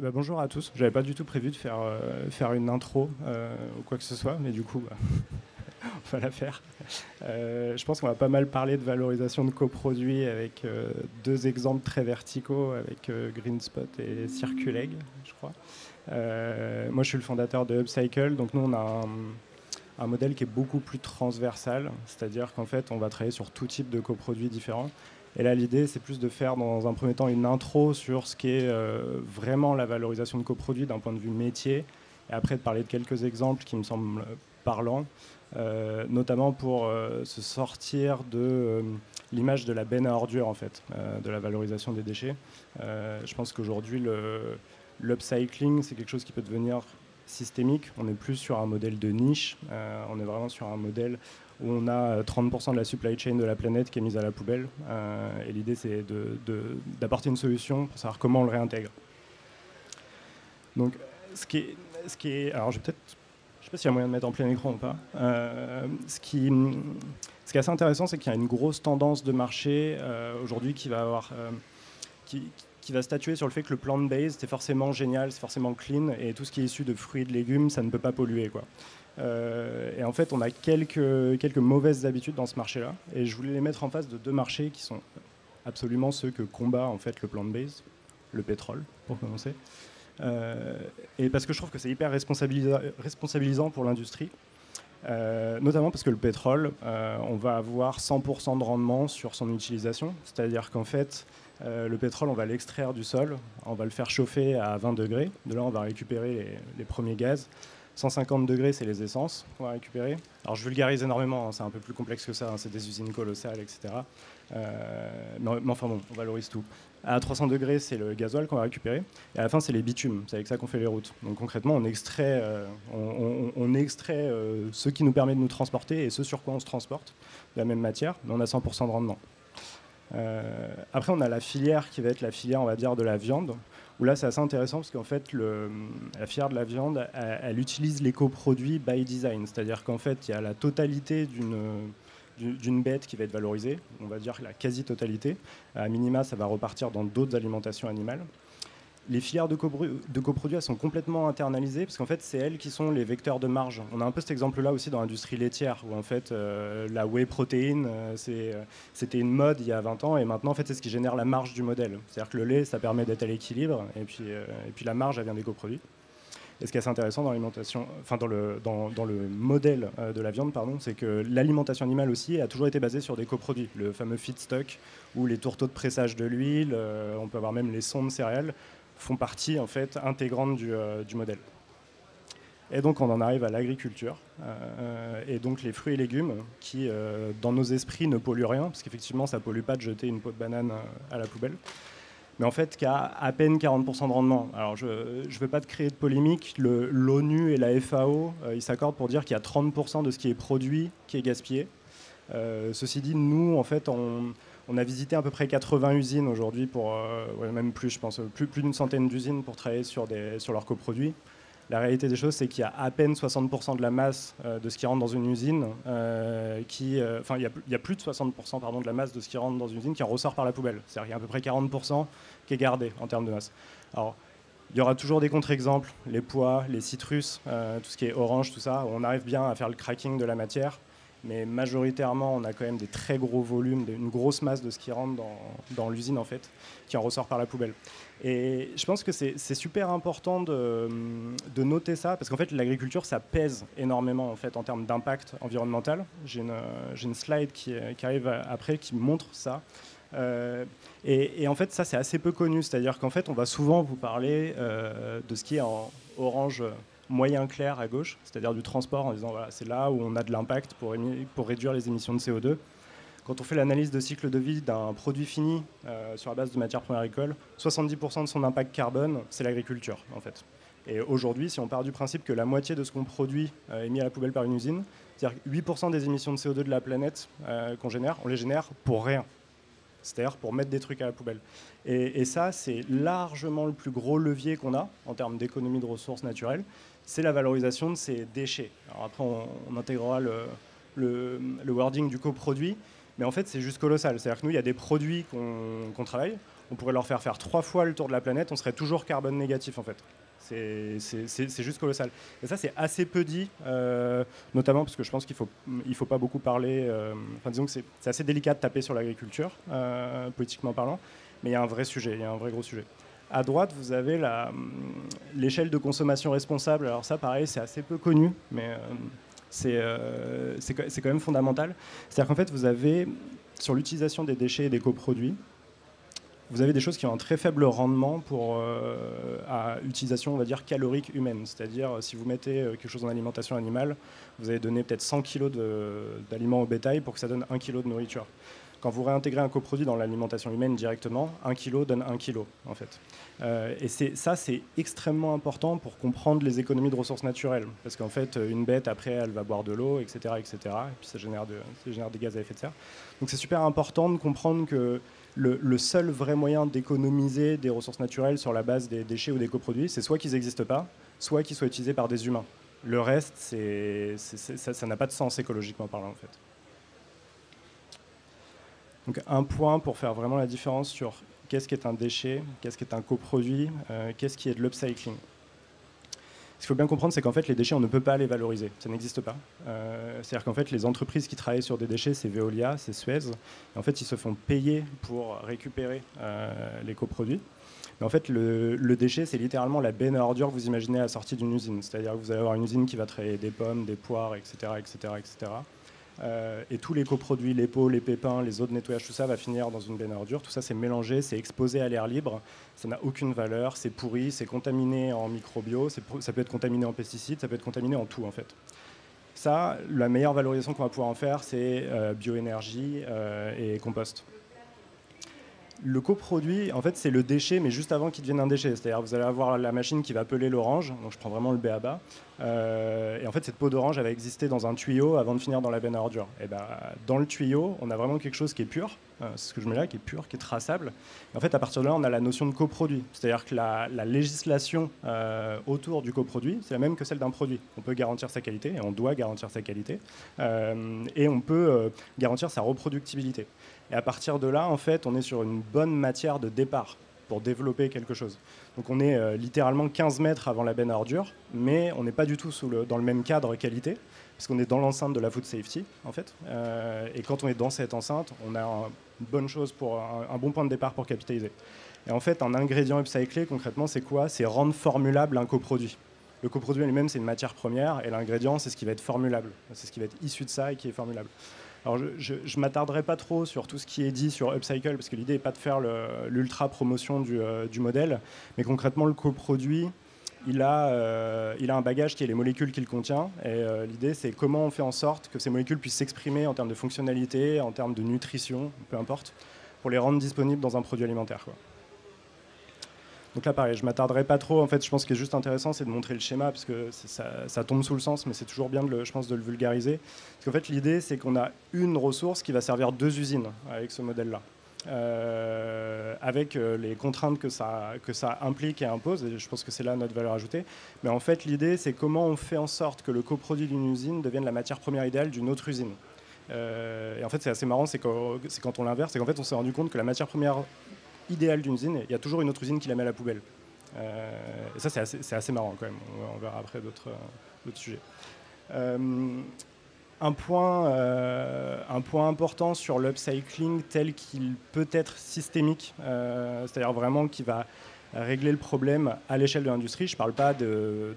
Bah, bonjour à tous. J'avais pas du tout prévu de faire une intro ou quoi que ce soit, mais du coup, on va la faire. Je pense qu'on va pas mal parler de valorisation de coproduits avec deux exemples très verticaux avec GreenSpot et Circuleg, je crois. Moi, je suis le fondateur de Upcycle, donc nous, on a un modèle qui est beaucoup plus transversal, c'est-à-dire qu'en fait, on va travailler sur tout type de coproduits différents. Et là, l'idée, c'est plus de faire dans un premier temps une intro sur ce qu'est vraiment la valorisation de coproduits d'un point de vue métier, et après de parler de quelques exemples qui me semblent parlants, notamment pour se sortir de l'image de la benne à ordures, en fait, de la valorisation des déchets. Je pense qu'aujourd'hui, l'upcycling, c'est quelque chose qui peut devenir systémique. On n'est plus sur un modèle de niche, on est vraiment sur un modèle où on a 30% de la supply chain de la planète qui est mise à la poubelle. Et l'idée, c'est d'apporter une solution pour savoir comment on le réintègre. Donc, alors, je ne sais pas s'il y a moyen de mettre en plein écran ou pas. Ce qui est assez intéressant, c'est qu'il y a une grosse tendance de marché aujourd'hui qui va statuer sur le fait que le plant-based, c'est forcément génial, c'est forcément clean, et tout ce qui est issu de fruits et de légumes, ça ne peut pas polluer, quoi. Et en fait, on a quelques mauvaises habitudes dans ce marché-là, et je voulais les mettre en face de deux marchés qui sont absolument ceux que combat en fait le plant-based, le pétrole, pour commencer. Et parce que je trouve que c'est hyper responsabilisant pour l'industrie, notamment parce que le pétrole, on va avoir 100% de rendement sur son utilisation, c'est-à-dire qu'en fait, le pétrole, on va l'extraire du sol, on va le faire chauffer à 20 degrés. De là, on va récupérer les premiers gaz. 150 degrés, c'est les essences qu'on va récupérer. Alors, je vulgarise énormément, hein, c'est un peu plus complexe que ça, hein, c'est des usines colossales, etc. Mais enfin bon, on valorise tout. À 300 degrés, c'est le gasoil qu'on va récupérer. Et à la fin, c'est les bitumes. C'est avec ça qu'on fait les routes. Donc concrètement, on extrait ce qui nous permet de nous transporter et ce sur quoi on se transporte de la même matière, mais on a 100% de rendement. Après, on a la filière qui va être la filière, on va dire, de la viande, où là, c'est assez intéressant parce qu'en fait, la filière de la viande, elle utilise l'éco-produit by design, c'est-à-dire qu'en fait, il y a la totalité d'une bête qui va être valorisée, on va dire la quasi-totalité. À minima, ça va repartir dans d'autres alimentations animales. Les filières de coproduits, elles sont complètement internalisées parce qu'en fait, c'est elles qui sont les vecteurs de marge. On a un peu cet exemple-là aussi dans l'industrie laitière où en fait, la whey protéine, c'était une mode il y a 20 ans et maintenant, en fait, c'est ce qui génère la marge du modèle. C'est-à-dire que le lait, ça permet d'être à l'équilibre et puis la marge, elle vient des coproduits. Et ce qui est assez intéressant dans l'alimentation, enfin dans le modèle de la viande, pardon, c'est que l'alimentation animale aussi a toujours été basée sur des coproduits. Le fameux feedstock ou les tourteaux de pressage de l'huile, on peut avoir même les sondes céréales, font partie en fait intégrante du modèle. Et donc on en arrive à l'agriculture, et donc les fruits et légumes qui, dans nos esprits, ne polluent rien, parce qu'effectivement ça ne pollue pas de jeter une peau de banane à la poubelle, mais en fait qui a à peine 40% de rendement. Alors je ne veux pas te créer de polémique, l'ONU et la FAO, ils s'accordent pour dire qu'il y a 30% de ce qui est produit qui est gaspillé. Ceci dit, nous, en fait, on a visité à peu près 80 usines aujourd'hui, même plus, je pense, plus d'une centaine d'usines pour travailler sur leurs coproduits. La réalité des choses, c'est qu'il y a à peine 60% de la masse de ce qui rentre dans une usine, il y a plus de 60% pardon, de la masse de ce qui rentre dans une usine qui en ressort par la poubelle. C'est-à-dire qu'il y a à peu près 40% qui est gardé en termes de masse. Alors, il y aura toujours des contre-exemples, les pois, les citrus, tout ce qui est orange, tout ça. On arrive bien à faire le cracking de la matière. Mais majoritairement, on a quand même des très gros volumes, une grosse masse de ce qui rentre dans l'usine, en fait, qui en ressort par la poubelle. Et je pense que c'est super important de noter ça, parce qu'en fait, l'agriculture, ça pèse énormément, en fait, en termes d'impact environnemental. J'ai une slide qui arrive après, qui montre ça. Et en fait, ça, c'est assez peu connu. C'est-à-dire qu'en fait, on va souvent vous parler de ce qui est en orange moyen clair à gauche, c'est-à-dire du transport, en disant voilà, c'est là où on a de l'impact pour réduire les émissions de CO2. Quand on fait l'analyse de cycle de vie d'un produit fini sur la base de matières premières agricoles, 70% de son impact carbone, c'est l'agriculture, en fait. Et aujourd'hui, si on part du principe que la moitié de ce qu'on produit est mis à la poubelle par une usine, c'est-à-dire que 8% des émissions de CO2 de la planète qu'on génère, on les génère pour rien. C'est-à-dire pour mettre des trucs à la poubelle. Et ça, c'est largement le plus gros levier qu'on a en termes d'économie de ressources naturelles, c'est la valorisation de ces déchets. Alors après, on intégrera le wording du coproduit, Mais en fait, c'est juste colossal. C'est-à-dire que nous, il y a des produits qu'on travaille, on pourrait leur faire 3 fois le tour de la planète, on serait toujours carbone négatif, en fait. C'est juste colossal. Et ça, c'est assez peu dit, notamment parce que je pense qu'il faut pas beaucoup parler. Enfin, disons que c'est assez délicat de taper sur l'agriculture, politiquement parlant, mais il y a un vrai sujet, il y a un vrai gros sujet. À droite, vous avez l'échelle de consommation responsable. Alors ça, pareil, c'est assez peu connu, mais c'est quand même fondamental. C'est-à-dire qu'en fait, vous avez, sur l'utilisation des déchets et des coproduits, vous avez des choses qui ont un très faible rendement à utilisation, on va dire, calorique humaine. C'est-à-dire, si vous mettez quelque chose en alimentation animale, vous allez donner peut-être 100 kg d'aliments au bétail pour que ça donne 1 kg de nourriture. Quand vous réintégrez un coproduit dans l'alimentation humaine directement, 1 kg donne 1 kg, en fait. Et ça, c'est extrêmement important pour comprendre les économies de ressources naturelles. Parce qu'en fait, une bête, après, elle va boire de l'eau, etc., etc. Et puis ça génère des gaz à effet de serre. Donc c'est super important de comprendre que le seul vrai moyen d'économiser des ressources naturelles sur la base des déchets ou des coproduits, c'est soit qu'ils n'existent pas, soit qu'ils soient utilisés par des humains. Le reste, ça n'a pas de sens écologiquement parlant, en fait. Donc un point pour faire vraiment la différence sur qu'est-ce qui est un déchet, qu'est-ce qui est un coproduit, qu'est-ce qui est de l'upcycling. Ce qu'il faut bien comprendre, c'est qu'en fait, les déchets, on ne peut pas les valoriser. Ça n'existe pas. C'est-à-dire qu'en fait, les entreprises qui travaillent sur des déchets, c'est Veolia, c'est Suez. Et en fait, ils se font payer pour récupérer les coproduits. Mais en fait, le déchet, c'est littéralement la benne à ordures que vous imaginez à la sortie d'une usine. C'est-à-dire que vous allez avoir une usine qui va travailler des pommes, des poires, etc., etc., etc. Et tous les coproduits, les pots, les pépins, les eaux de nettoyage, tout ça va finir dans une benne à ordures. Tout ça, c'est mélangé, c'est exposé à l'air libre. Ça n'a aucune valeur, c'est pourri, c'est contaminé en microbio, ça peut être contaminé en pesticides, ça peut être contaminé en tout, en fait. Ça, la meilleure valorisation qu'on va pouvoir en faire, c'est bioénergie et compost. Le coproduit, en fait, c'est le déchet, mais juste avant qu'il devienne un déchet. C'est-à-dire, vous allez avoir la machine qui va peler l'orange. Donc, je prends vraiment le b.a.-ba. Et en fait, cette peau d'orange, elle va exister dans un tuyau avant de finir dans la benne à ordures. Et ben, dans le tuyau, on a vraiment quelque chose qui est pur. C'est ce que je mets là, qui est pur, qui est traçable. Et en fait, à partir de là, on a la notion de coproduit. C'est-à-dire que la législation autour du coproduit, c'est la même que celle d'un produit. On peut garantir sa qualité, et on doit garantir sa qualité. Et on peut garantir sa reproductibilité. Et à partir de là, en fait, on est sur une bonne matière de départ pour développer quelque chose. Donc on est littéralement 15 mètres avant la benne à ordures, mais on n'est pas du tout dans le même cadre qualité, parce qu'on est dans l'enceinte de la food safety, en fait. Et quand on est dans cette enceinte, on a une bonne chose un bon point de départ pour capitaliser. Et en fait, un ingrédient upcyclé, concrètement, c'est quoi? C'est rendre formulable un coproduit. Le coproduit lui-même, c'est une matière première, et l'ingrédient, c'est ce qui va être formulable. C'est ce qui va être issu de ça et qui est formulable. Alors je ne m'attarderai pas trop sur tout ce qui est dit sur Upcycle, parce que l'idée n'est pas de faire l'ultra promotion du modèle, mais concrètement, le coproduit, il a un bagage qui est les molécules qu'il contient, et l'idée, c'est comment on fait en sorte que ces molécules puissent s'exprimer en termes de fonctionnalité, en termes de nutrition, peu importe, pour les rendre disponibles dans un produit alimentaire, quoi. Donc là, pareil, je ne m'attarderai pas trop. En fait, je pense que ce qui est juste intéressant, c'est de montrer le schéma, parce que ça tombe sous le sens, mais c'est toujours bien, je pense, de le vulgariser. Parce qu'en fait, l'idée, c'est qu'on a une ressource qui va servir 2 usines avec ce modèle-là. Avec les contraintes que ça implique et impose, et je pense que c'est là notre valeur ajoutée. Mais en fait, l'idée, c'est comment on fait en sorte que le coproduit d'une usine devienne la matière première idéale d'une autre usine. Et en fait, c'est assez marrant, c'est quand on l'inverse, c'est qu'en fait, on s'est rendu compte que la matière première idéal d'une usine, il y a toujours une autre usine qui la met à la poubelle. Et ça, c'est assez marrant quand même. On verra après d'autres sujets. Un point important sur l'upcycling tel qu'il peut être systémique, c'est-à-dire vraiment qui va régler le problème à l'échelle de l'industrie. Je ne parle pas de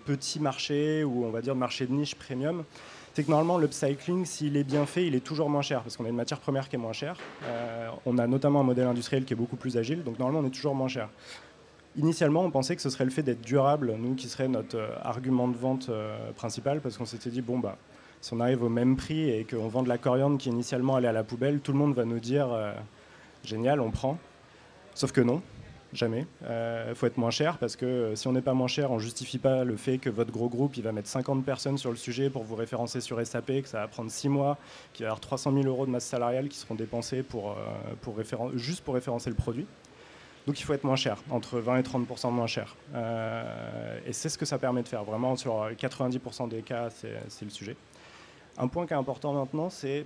petits marchés ou on va dire de marchés de niche premium. C'est que normalement, l'upcycling, s'il est bien fait, il est toujours moins cher, parce qu'on a une matière première qui est moins chère. On a notamment un modèle industriel qui est beaucoup plus agile, donc normalement, on est toujours moins cher. Initialement, on pensait que ce serait le fait d'être durable, nous, qui serait notre argument de vente principal, parce qu'on s'était dit, bon, bah, si on arrive au même prix et qu'on vend de la coriandre qui initialement allait à la poubelle, tout le monde va nous dire, génial, on prend. Sauf que non. Jamais. Faut être moins cher parce que si on n'est pas moins cher, on ne justifie pas le fait que votre gros groupe il va mettre 50 personnes sur le sujet pour vous référencer sur SAP, que ça va prendre 6 mois, qu'il va y avoir 300 000 € de masse salariale qui seront dépensés juste pour référencer le produit. Donc il faut être moins cher, entre 20 et 30% moins cher. Et c'est ce que ça permet de faire. Vraiment, sur 90% des cas, c'est le sujet. Un point qui est important maintenant, c'est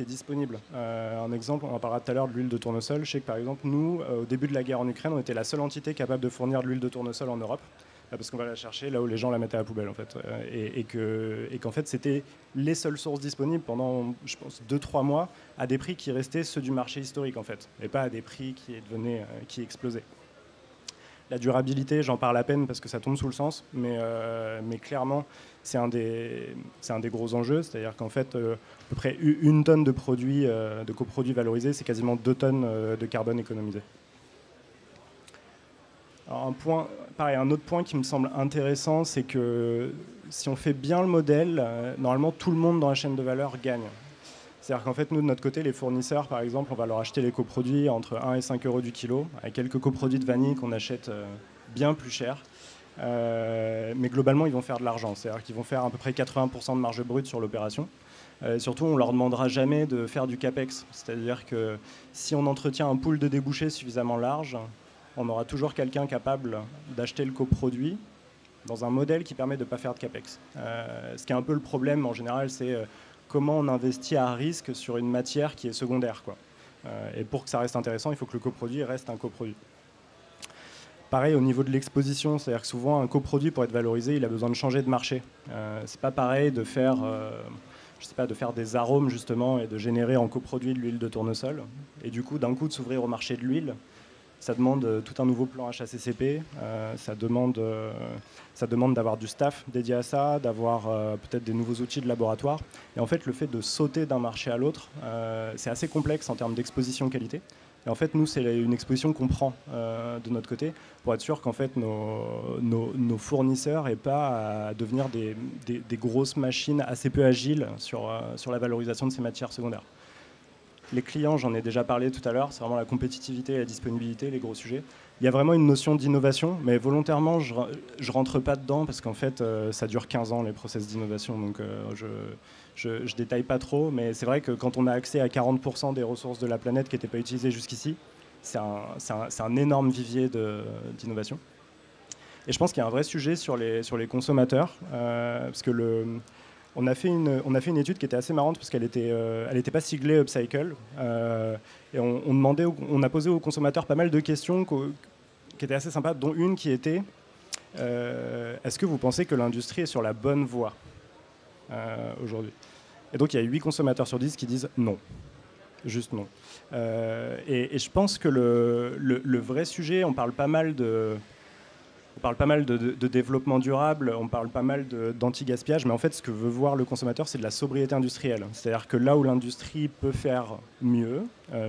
disponible. Un exemple, on en parlera tout à l'heure de l'huile de tournesol. Je sais que par exemple, nous, au début de la guerre en Ukraine, on était la seule entité capable de fournir de l'huile de tournesol en Europe, parce qu'on va la chercher là où les gens la mettent à la poubelle en fait. Et qu'en fait, c'était les seules sources disponibles pendant, je pense, 2-3 mois, à des prix qui restaient ceux du marché historique en fait, et pas à des prix qui explosaient. La durabilité, j'en parle à peine parce que ça tombe sous le sens, mais clairement, c'est un des gros enjeux. C'est-à-dire qu'en fait, à peu près une tonne de produits, de coproduits valorisés, c'est quasiment 2 tonnes de carbone économisé. Alors un autre point qui me semble intéressant, c'est que si on fait bien le modèle, normalement tout le monde dans la chaîne de valeur gagne. C'est-à-dire qu'en fait, nous, de notre côté, les fournisseurs, par exemple, on va leur acheter les coproduits entre 1 et 5 euros du kilo, avec quelques coproduits de vanille qu'on achète bien plus cher. Mais globalement, ils vont faire de l'argent. C'est-à-dire qu'ils vont faire à peu près 80% de marge brute sur l'opération. Surtout, on ne leur demandera jamais de faire du CAPEX. C'est-à-dire que si on entretient un pool de débouchés suffisamment large, on aura toujours quelqu'un capable d'acheter le coproduit dans un modèle qui permet de ne pas faire de CAPEX. Ce qui est un peu le problème, en général, c'est comment on investit à risque sur une matière qui est secondaire, quoi. Et pour que ça reste intéressant, il faut que le coproduit reste un coproduit. Pareil au niveau de l'exposition, c'est-à-dire que souvent un coproduit pour être valorisé, il a besoin de changer de marché. C'est pas pareil de faire, je sais pas, de faire des arômes justement et de générer en coproduit de l'huile de tournesol. Et du coup, d'un coup, de s'ouvrir au marché de l'huile, ça demande tout un nouveau plan HACCP, ça demande d'avoir du staff dédié à ça, d'avoir peut-être des nouveaux outils de laboratoire. Et en fait, le fait de sauter d'un marché à l'autre, c'est assez complexe en termes d'exposition qualité. Et en fait, nous, c'est une exposition qu'on prend de notre côté pour être sûr qu'en fait, nos fournisseurs n'aient pas à devenir des grosses machines assez peu agiles sur la valorisation de ces matières secondaires. Les clients, j'en ai déjà parlé tout à l'heure, c'est vraiment la compétitivité et la disponibilité, les gros sujets. Il y a vraiment une notion d'innovation, mais volontairement, je ne rentre pas dedans parce qu'en fait, ça dure 15 ans, les process d'innovation, donc je ne détaille pas trop, mais c'est vrai que quand on a accès à 40% des ressources de la planète qui n'étaient pas utilisées jusqu'ici, c'est un énorme vivier d'innovation. Et je pense qu'il y a un vrai sujet sur les consommateurs, parce que on a fait une étude qui était assez marrante parce qu'elle était pas siglée Upcycle. Et on a posé aux consommateurs pas mal de questions qui étaient assez sympas, dont une qui était est-ce que vous pensez que l'industrie est sur la bonne voie aujourd'hui? Et donc il y a 8 consommateurs sur 10 qui disent non. Juste non. Et je pense que le vrai sujet, on parle pas mal de développement durable, on parle pas mal d'anti-gaspillage, mais en fait, ce que veut voir le consommateur, c'est de la sobriété industrielle. C'est-à-dire que là où l'industrie peut faire mieux,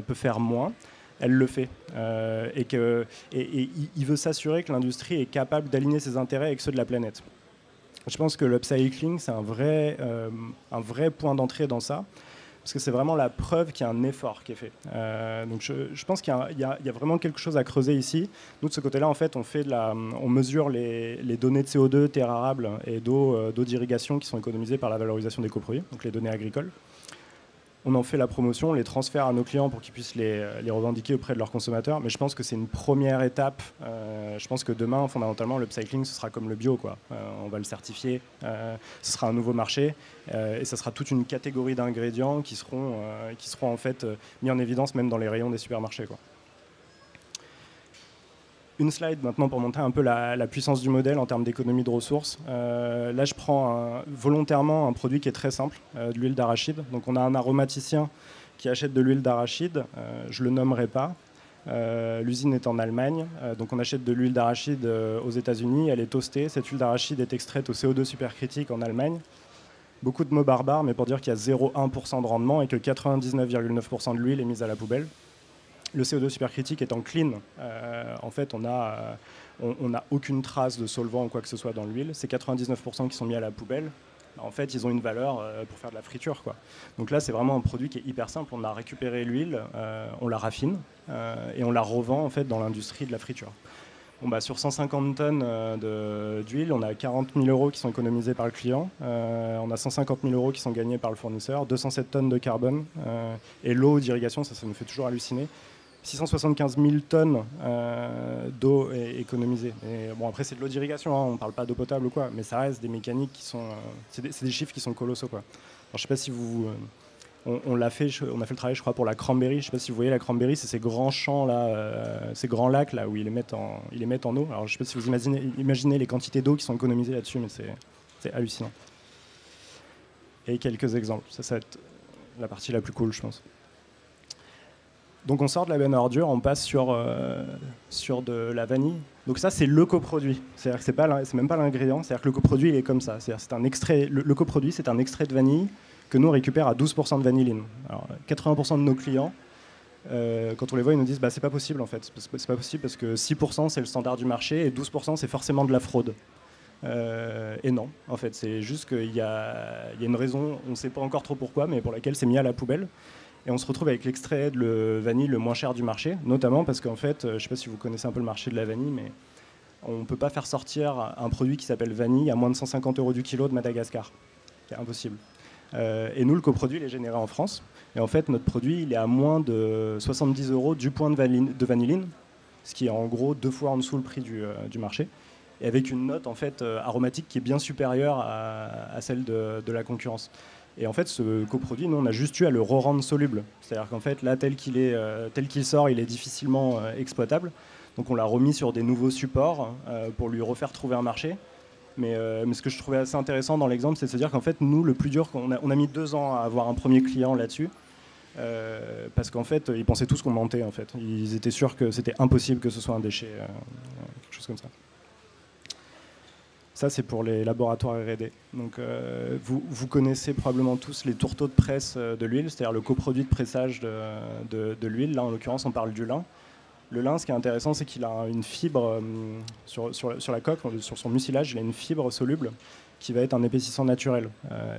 peut faire moins, elle le fait. Et il veut s'assurer que l'industrie est capable d'aligner ses intérêts avec ceux de la planète. Je pense que l'upcycling, c'est un vrai point d'entrée dans ça. Parce que c'est vraiment la preuve qu'il y a un effort qui est fait. Donc je pense qu'il y a vraiment quelque chose à creuser ici. Nous, de ce côté-là, en fait, on mesure les données de CO2, terres arables et d'eau d'irrigation qui sont économisées par la valorisation des coproduits, donc les données agricoles. On en fait la promotion, on les transfère à nos clients pour qu'ils puissent les revendiquer auprès de leurs consommateurs. Mais je pense que c'est une première étape. Je pense que demain, fondamentalement, l'upcycling, ce sera comme le bio, quoi. On va le certifier. Ce sera un nouveau marché. Et ce sera toute une catégorie d'ingrédients qui seront en fait mis en évidence même dans les rayons des supermarchés, quoi. Une slide maintenant pour montrer un peu la puissance du modèle en termes d'économie de ressources. Là, je prends volontairement un produit qui est très simple, de l'huile d'arachide. Donc on a un aromaticien qui achète de l'huile d'arachide, je ne le nommerai pas. L'usine est en Allemagne, donc on achète de l'huile d'arachide aux États-Unis, elle est toastée. Cette huile d'arachide est extraite au CO2 supercritique en Allemagne. Beaucoup de mots barbares, mais pour dire qu'il y a 0,1% de rendement et que 99,9% de l'huile est mise à la poubelle. Le CO2 supercritique étant clean, en fait, on n'a aucune trace de solvant ou quoi que ce soit dans l'huile. C'est 99% qui sont mis à la poubelle. En fait, ils ont une valeur pour faire de la friture, quoi. Donc là, c'est vraiment un produit qui est hyper simple. On a récupéré l'huile, on la raffine et on la revend en fait dans l'industrie de la friture. Bon, bah, sur 150 tonnes d'huile, on a 40 000 euros qui sont économisés par le client. On a 150 000 euros qui sont gagnés par le fournisseur, 207 tonnes de carbone. Et l'eau d'irrigation, ça me fait toujours halluciner. 675 000 tonnes d'eau économisée. Et bon, après, c'est de l'eau d'irrigation, hein, on ne parle pas d'eau potable ou quoi, mais ça reste des mécaniques qui sont... c'est des chiffres qui sont colossaux, quoi. je ne sais pas si on a fait le travail, je crois, pour la cranberry. Je ne sais pas si vous voyez la cranberry, c'est ces grands champs là, ces grands lacs là où ils les mettent en eau. Alors je ne sais pas si vous imaginez les quantités d'eau qui sont économisées là-dessus, mais c'est hallucinant. Et quelques exemples. Ça va être la partie la plus cool, je pense. Donc on sort de la benne à ordures, on passe sur de la vanille. Donc ça, c'est le coproduit. C'est-à-dire que c'est même pas l'ingrédient. C'est-à-dire que le coproduit, il est comme ça. C'est-à-dire c'est un extrait. Le coproduit, c'est un extrait de vanille que nous on récupère à 12% de vanilline. Alors 80% de nos clients, quand on les voit, ils nous disent c'est pas possible en fait. C'est pas possible parce que 6% c'est le standard du marché et 12% c'est forcément de la fraude. Et non, en fait, c'est juste qu'il y a une raison, on ne sait pas encore trop pourquoi, mais pour laquelle c'est mis à la poubelle. Et on se retrouve avec l'extrait de vanille le moins cher du marché, notamment parce qu'en fait, je ne sais pas si vous connaissez un peu le marché de la vanille, mais on ne peut pas faire sortir un produit qui s'appelle vanille à moins de 150 € du kilo de Madagascar. C'est impossible. Et nous, le coproduit, il est généré en France. Et en fait, notre produit, il est à moins de 70 € du point de vanilline, ce qui est en gros 2 fois en dessous le prix du marché. Et avec une note en fait aromatique qui est bien supérieure à celle de la concurrence. Et en fait, ce coproduit, nous, on a juste eu à le re-rendre soluble. C'est-à-dire qu'en fait, là, tel qu'il sort, il est difficilement exploitable. Donc on l'a remis sur des nouveaux supports pour lui refaire trouver un marché. Mais ce que je trouvais assez intéressant dans l'exemple, c'est de se dire qu'en fait, nous, le plus dur, on a mis 2 ans à avoir un premier client là-dessus. Parce qu'en fait, ils pensaient tous qu'on mentait. En fait. Ils étaient sûrs que c'était impossible que ce soit un déchet, quelque chose comme ça. Ça, c'est pour les laboratoires R&D. Donc, vous connaissez probablement tous les tourteaux de presse de l'huile, c'est-à-dire le coproduit de pressage de l'huile. Là, en l'occurrence, on parle du lin. Le lin, ce qui est intéressant, c'est qu'il a une fibre sur la coque, sur son mucilage, il a une fibre soluble qui va être un épaississant naturel.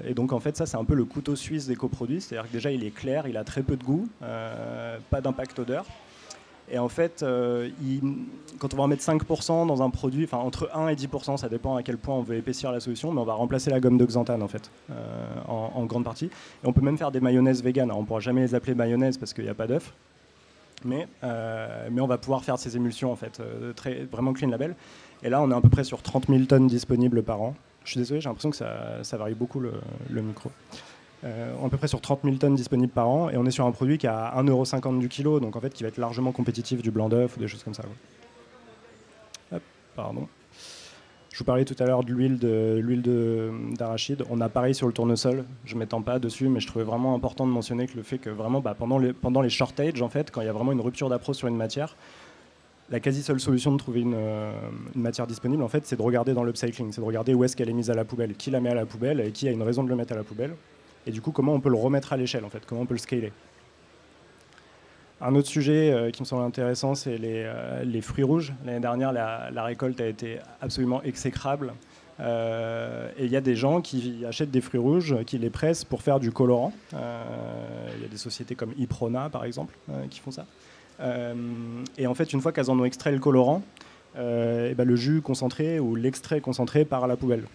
Et donc, en fait, ça, c'est un peu le couteau suisse des coproduits. C'est-à-dire que déjà, il est clair, il a très peu de goût, pas d'impact odeur. Et en fait, quand on va en mettre 5% dans un produit, enfin entre 1 et 10%, ça dépend à quel point on veut épaissir la solution, mais on va remplacer la gomme de xanthane en fait, en grande partie. Et on peut même faire des mayonnaises véganes. On ne pourra jamais les appeler mayonnaise parce qu'il n'y a pas d'œuf, mais on va pouvoir faire ces émulsions en fait, vraiment clean label. Et là, on est à peu près sur 30 000 tonnes disponibles par an. Je suis désolé, j'ai l'impression que ça varie beaucoup le micro. À peu près sur 30 000 tonnes disponibles par an, et on est sur un produit qui a 1,50 € du kilo, donc en fait qui va être largement compétitif du blanc d'œuf ou des choses comme ça. Hop, pardon. Je vous parlais tout à l'heure de l'huile d'arachide. On a pareil sur le tournesol. Je ne m'étends pas dessus, mais je trouvais vraiment important de mentionner que le fait que vraiment, pendant les shortages, en fait, quand il y a vraiment une rupture d'appro sur une matière, la quasi seule solution de trouver une matière disponible, en fait, c'est de regarder dans l'upcycling, c'est de regarder où est-ce qu'elle est mise à la poubelle, qui la met à la poubelle et qui a une raison de le mettre à la poubelle. Et du coup, comment on peut le remettre à l'échelle, en fait, comment on peut le scaler. Un autre sujet qui me semble intéressant, c'est les fruits rouges. L'année dernière, la récolte a été absolument exécrable. Et il y a des gens qui achètent des fruits rouges, qui les pressent pour faire du colorant. Il y a des sociétés comme Iprona, par exemple, qui font ça. Et en fait, une fois qu'elles en ont extrait le colorant, le jus concentré ou l'extrait concentré part à la poubelle.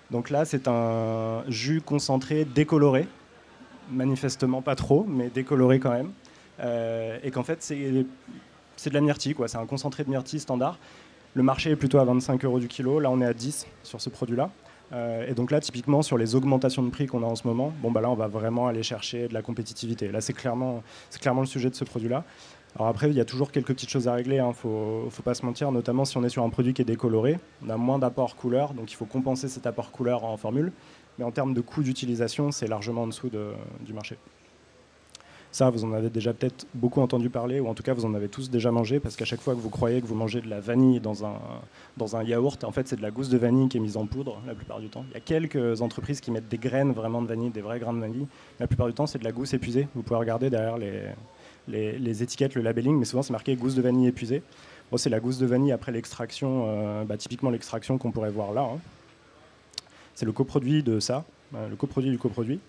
Donc là, c'est un jus concentré décoloré, manifestement pas trop, mais décoloré quand même. Et qu'en fait, c'est de la myrtille, quoi. C'est un concentré de myrtille standard. Le marché est plutôt à 25 € du kilo. Là, on est à 10 sur ce produit-là. Et donc là, typiquement, sur les augmentations de prix qu'on a en ce moment, là, on va vraiment aller chercher de la compétitivité. Là, c'est clairement le sujet de ce produit-là. Alors après, il y a toujours quelques petites choses à régler, hein. Faut pas se mentir, notamment si on est sur un produit qui est décoloré, on a moins d'apport couleur, donc il faut compenser cet apport couleur en formule. Mais en termes de coût d'utilisation, c'est largement en dessous du marché. Ça, vous en avez déjà peut-être beaucoup entendu parler, ou en tout cas, vous en avez tous déjà mangé, parce qu'à chaque fois que vous croyez que vous mangez de la vanille dans un yaourt, en fait, c'est de la gousse de vanille qui est mise en poudre, la plupart du temps. Il y a quelques entreprises qui mettent des graines vraiment de vanille, des vrais grains de vanille. La plupart du temps, c'est de la gousse épuisée. Vous pouvez regarder derrière les étiquettes, le labeling, mais souvent, c'est marqué gousse de vanille épuisée. Bon, c'est la gousse de vanille après l'extraction, typiquement l'extraction qu'on pourrait voir là. Hein. C'est le coproduit de ça, le coproduit du coproduit.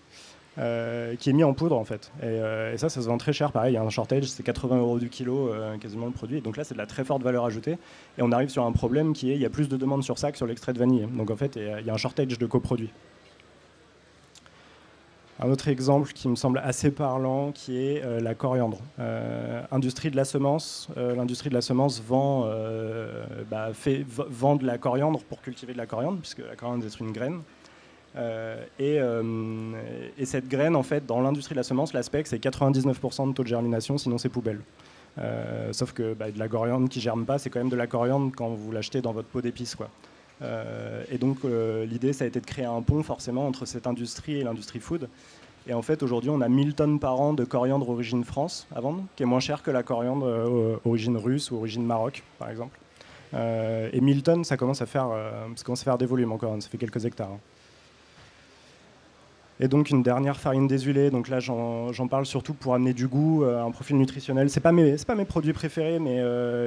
Qui est mis en poudre en fait. Et ça se vend très cher, pareil, il y a un shortage, c'est 80 € du kilo quasiment le produit. Donc là, c'est de la très forte valeur ajoutée. Et on arrive sur un problème qui est, il y a plus de demandes sur ça que sur l'extrait de vanille. Donc en fait, il y a un shortage de coproduits. Un autre exemple qui me semble assez parlant, qui est la coriandre. L'industrie de la semence vend de la coriandre pour cultiver de la coriandre, puisque la coriandre est une graine. Et cette graine, en fait, dans l'industrie de la semence, l'aspect, c'est 99% de taux de germination, sinon c'est poubelle. Sauf que de la coriandre qui germe pas, c'est quand même de la coriandre quand vous l'achetez dans votre pot d'épices, quoi. Et donc l'idée, ça a été de créer un pont forcément entre cette industrie et l'industrie food. Et en fait, aujourd'hui, on a 1000 tonnes par an de coriandre origine France à vendre, qui est moins cher que la coriandre origine russe ou origine Maroc, par exemple. Et 1000 tonnes, ça commence à faire des volumes encore, ça fait quelques hectares. Et donc une dernière farine désulée, donc là j'en parle surtout pour amener du goût, un profil nutritionnel. C'est pas mes produits préférés, mais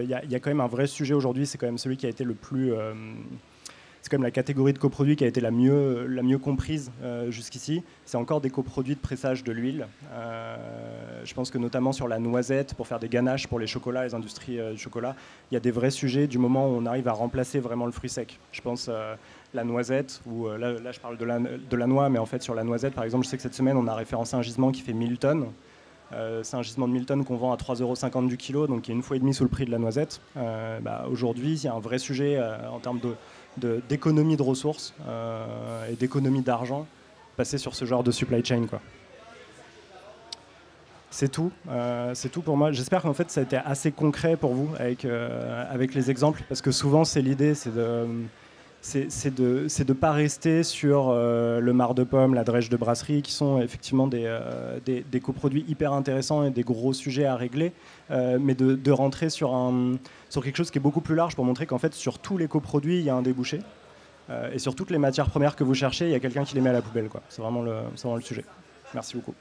il y a quand même un vrai sujet aujourd'hui, c'est quand même celui qui a été le plus... c'est quand même la catégorie de coproduits qui a été la mieux comprise jusqu'ici. C'est encore des coproduits de pressage de l'huile. Je pense que notamment sur la noisette, pour faire des ganaches pour les chocolats, les industries du chocolat, il y a des vrais sujets du moment où on arrive à remplacer vraiment le fruit sec. Je pense la noisette, ou là je parle de la noix, mais en fait sur la noisette, par exemple, je sais que cette semaine on a référencé un gisement qui fait 1000 tonnes. C'est un gisement de 1000 tonnes qu'on vend à 3,50 € du kilo, donc qui est une fois et demie sous le prix de la noisette. Aujourd'hui, il y a un vrai sujet en termes d'économie de ressources et d'économie d'argent passer sur ce genre de supply chain, quoi. C'est tout pour moi. J'espère qu'en fait ça a été assez concret pour vous avec les exemples, parce que souvent c'est l'idée, c'est de pas rester sur le marc de pomme, la drèche de brasserie, qui sont effectivement des coproduits hyper intéressants et des gros sujets à régler, mais de rentrer sur quelque chose qui est beaucoup plus large pour montrer qu'en fait sur tous les coproduits il y a un débouché, et sur toutes les matières premières que vous cherchez, il y a quelqu'un qui les met à la poubelle, quoi. C'est vraiment le sujet. Merci beaucoup.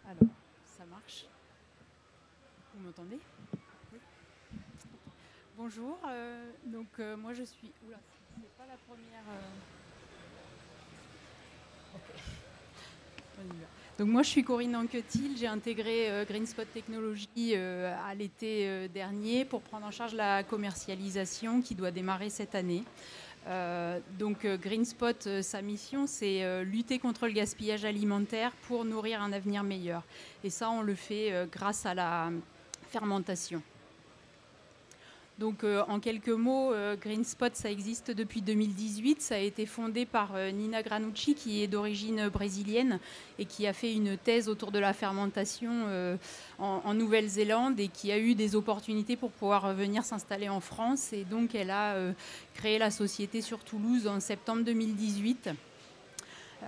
Alors, ça marche. Vous m'entendez? Oui. Bonjour. Moi je suis... Oula, c'est pas la première... Ok. On y va. Donc moi je suis Corinne Anquetil, j'ai intégré GreenSpot Technologies à l'été dernier pour prendre en charge la commercialisation qui doit démarrer cette année. GreenSpot, sa mission, c'est lutter contre le gaspillage alimentaire pour nourrir un avenir meilleur. Et ça, on le fait grâce à la fermentation. Donc, en quelques mots, GreenSpot, ça existe depuis 2018. Ça a été fondé par Nina Granucci, qui est d'origine brésilienne et qui a fait une thèse autour de la fermentation en Nouvelle-Zélande et qui a eu des opportunités pour pouvoir venir s'installer en France. Et donc, elle a créé la société sur Toulouse en septembre 2018.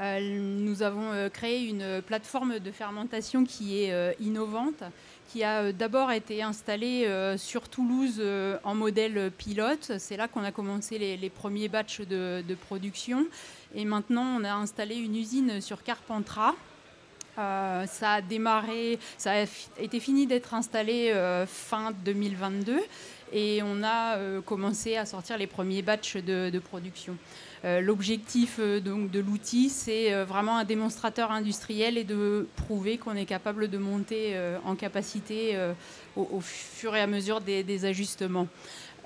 Nous avons créé une plateforme de fermentation qui est innovante, qui a d'abord été installée sur Toulouse en modèle pilote. C'est là qu'on a commencé les premiers batchs de production. Et maintenant, on a installé une usine sur Carpentras. Ça a été fini d'être installé fin 2022 et on a commencé à sortir les premiers batchs de production. L'objectif donc de l'outil, c'est vraiment un démonstrateur industriel et de prouver qu'on est capable de monter en capacité au fur et à mesure des ajustements.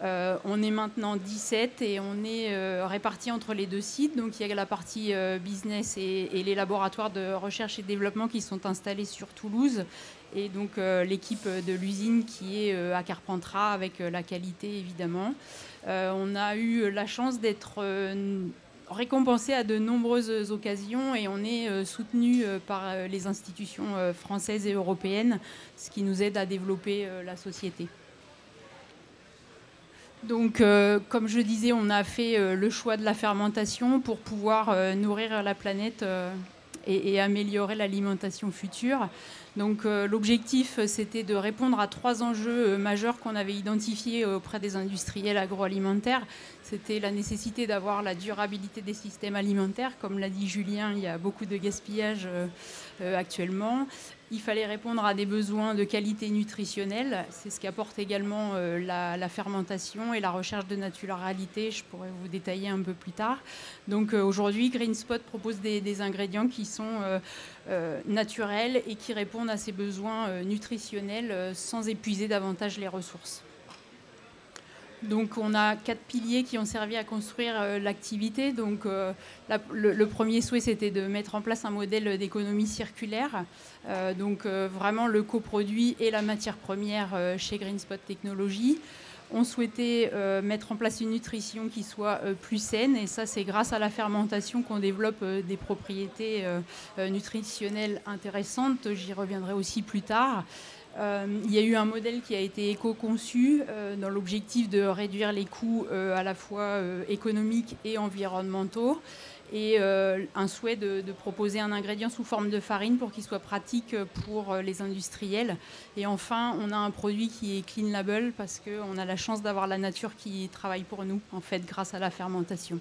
On est maintenant 17 et on est répartis entre les deux sites. Donc il y a la partie business et les laboratoires de recherche et développement qui sont installés sur Toulouse. Et donc l'équipe de l'usine qui est à Carpentras avec la qualité évidemment. On a eu la chance d'être récompensé à de nombreuses occasions et on est soutenu par les institutions françaises et européennes, ce qui nous aide à développer la société. Donc, comme je disais, on a fait le choix de la fermentation pour pouvoir nourrir la planète et améliorer l'alimentation future. Donc, l'objectif, c'était de répondre à 3 enjeux majeurs qu'on avait identifiés auprès des industriels agroalimentaires. C'était la nécessité d'avoir la durabilité des systèmes alimentaires. Comme l'a dit Julien, il y a beaucoup de gaspillage actuellement. Il fallait répondre à des besoins de qualité nutritionnelle. C'est ce qu'apporte également la fermentation et la recherche de naturalité. Je pourrais vous détailler un peu plus tard. Donc aujourd'hui, GreenSpot propose des ingrédients qui sont naturels et qui répondent à ces besoins nutritionnels sans épuiser davantage les ressources. Donc on a 4 piliers qui ont servi à construire l'activité. Donc le premier souhait, c'était de mettre en place un modèle d'économie circulaire. Donc vraiment le coproduit et la matière première chez GreenSpot Technologies. On souhaitait mettre en place une nutrition qui soit plus saine, et ça c'est grâce à la fermentation qu'on développe des propriétés nutritionnelles intéressantes. J'y reviendrai aussi plus tard. Il y a eu un modèle qui a été éco-conçu dans l'objectif de réduire les coûts à la fois économiques et environnementaux, et un souhait de proposer un ingrédient sous forme de farine pour qu'il soit pratique pour les industriels. Et enfin, on a un produit qui est clean label parce qu'on a la chance d'avoir la nature qui travaille pour nous, en fait, grâce à la fermentation.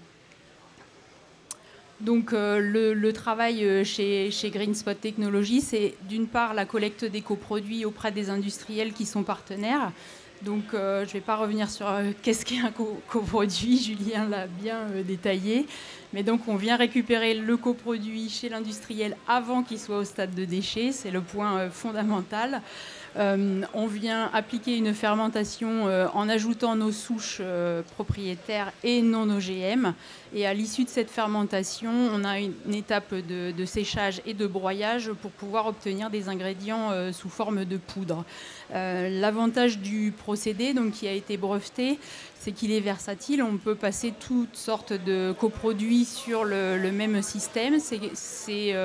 Donc le travail chez GreenSpot Technologies, c'est d'une part la collecte des coproduits auprès des industriels qui sont partenaires. Donc je ne vais pas revenir sur qu'est-ce qu'est un coproduit, Julien l'a bien détaillé. Mais donc on vient récupérer le coproduit chez l'industriel avant qu'il soit au stade de déchet, c'est le point fondamental. On vient appliquer une fermentation en ajoutant nos souches propriétaires et non OGM. Et à l'issue de cette fermentation, on a une étape de séchage et de broyage pour pouvoir obtenir des ingrédients sous forme de poudre. L'avantage du procédé, donc, qui a été breveté, c'est qu'il est versatile. On peut passer toutes sortes de coproduits sur le même système. C'est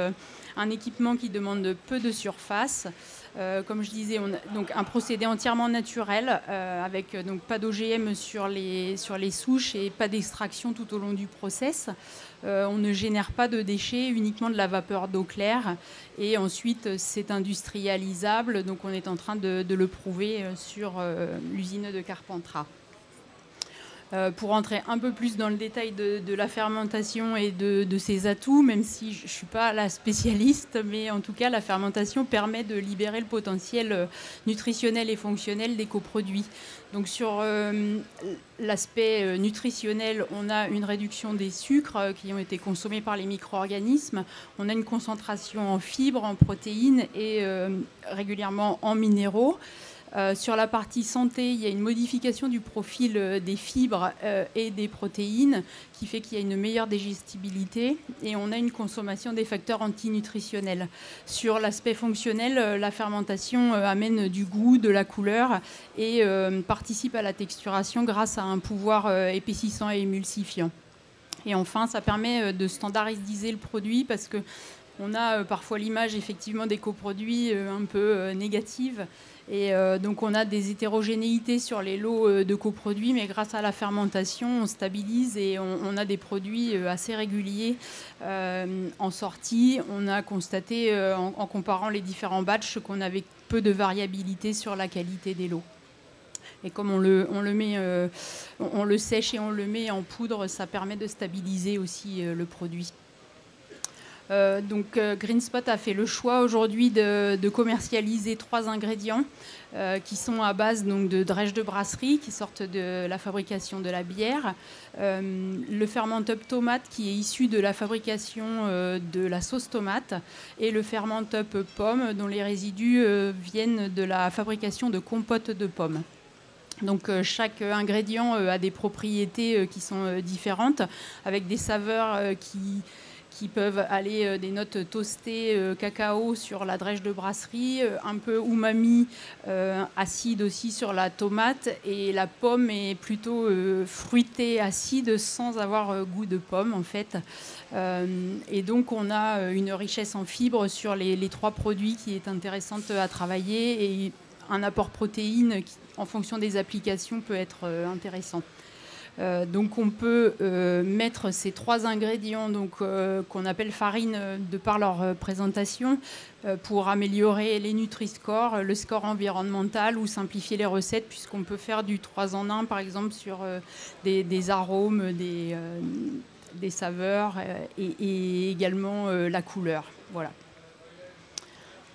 un équipement qui demande peu de surface. Comme je disais, on a donc un procédé entièrement naturel avec donc pas d'OGM sur les souches et pas d'extraction tout au long du process. On ne génère pas de déchets, uniquement de la vapeur d'eau claire. Et ensuite, c'est industrialisable. Donc, on est en train de le prouver sur l'usine de Carpentras. Pour rentrer un peu plus dans le détail de la fermentation et de ses atouts, même si je ne suis pas la spécialiste, mais en tout cas, la fermentation permet de libérer le potentiel nutritionnel et fonctionnel des coproduits. Donc sur l'aspect nutritionnel, on a une réduction des sucres qui ont été consommés par les micro-organismes. On a une concentration en fibres, en protéines et régulièrement en minéraux. Sur la partie santé, il y a une modification du profil des fibres et des protéines qui fait qu'il y a une meilleure digestibilité, et on a une consommation des facteurs antinutritionnels. Sur l'aspect fonctionnel, la fermentation amène du goût, de la couleur et participe à la texturation grâce à un pouvoir épaississant et émulsifiant. Et enfin, ça permet de standardiser le produit parce que on a parfois l'image effectivement des coproduits un peu négative. Et donc on a des hétérogénéités sur les lots de coproduits, mais grâce à la fermentation, on stabilise et on a des produits assez réguliers en sortie. On a constaté en comparant les différents batchs qu'on avait peu de variabilité sur la qualité des lots. Et comme on le sèche et on le met en poudre, ça permet de stabiliser aussi le produit. Donc GreenSpot a fait le choix aujourd'hui de commercialiser 3 ingrédients qui sont à base donc, de drèche de brasserie qui sortent de la fabrication de la bière, le ferment-up tomate qui est issu de la fabrication de la sauce tomate, et le ferment-up pomme dont les résidus viennent de la fabrication de compote de pommes. Donc chaque ingrédient a des propriétés qui sont différentes, avec des saveurs qui peuvent aller des notes toastées, cacao sur la drèche de brasserie, un peu umami, acide aussi sur la tomate, et la pomme est plutôt fruitée, acide, sans avoir goût de pomme en fait. Et donc on a une richesse en fibres sur les 3 produits qui est intéressante à travailler, et un apport protéine qui, en fonction des applications, peut être intéressant. Donc on peut mettre ces 3 ingrédients qu'on appelle farine de par leur présentation pour améliorer les Nutri-Score, le score environnemental, ou simplifier les recettes, puisqu'on peut faire du 3 en 1 par exemple sur des arômes, des saveurs et également la couleur. Voilà.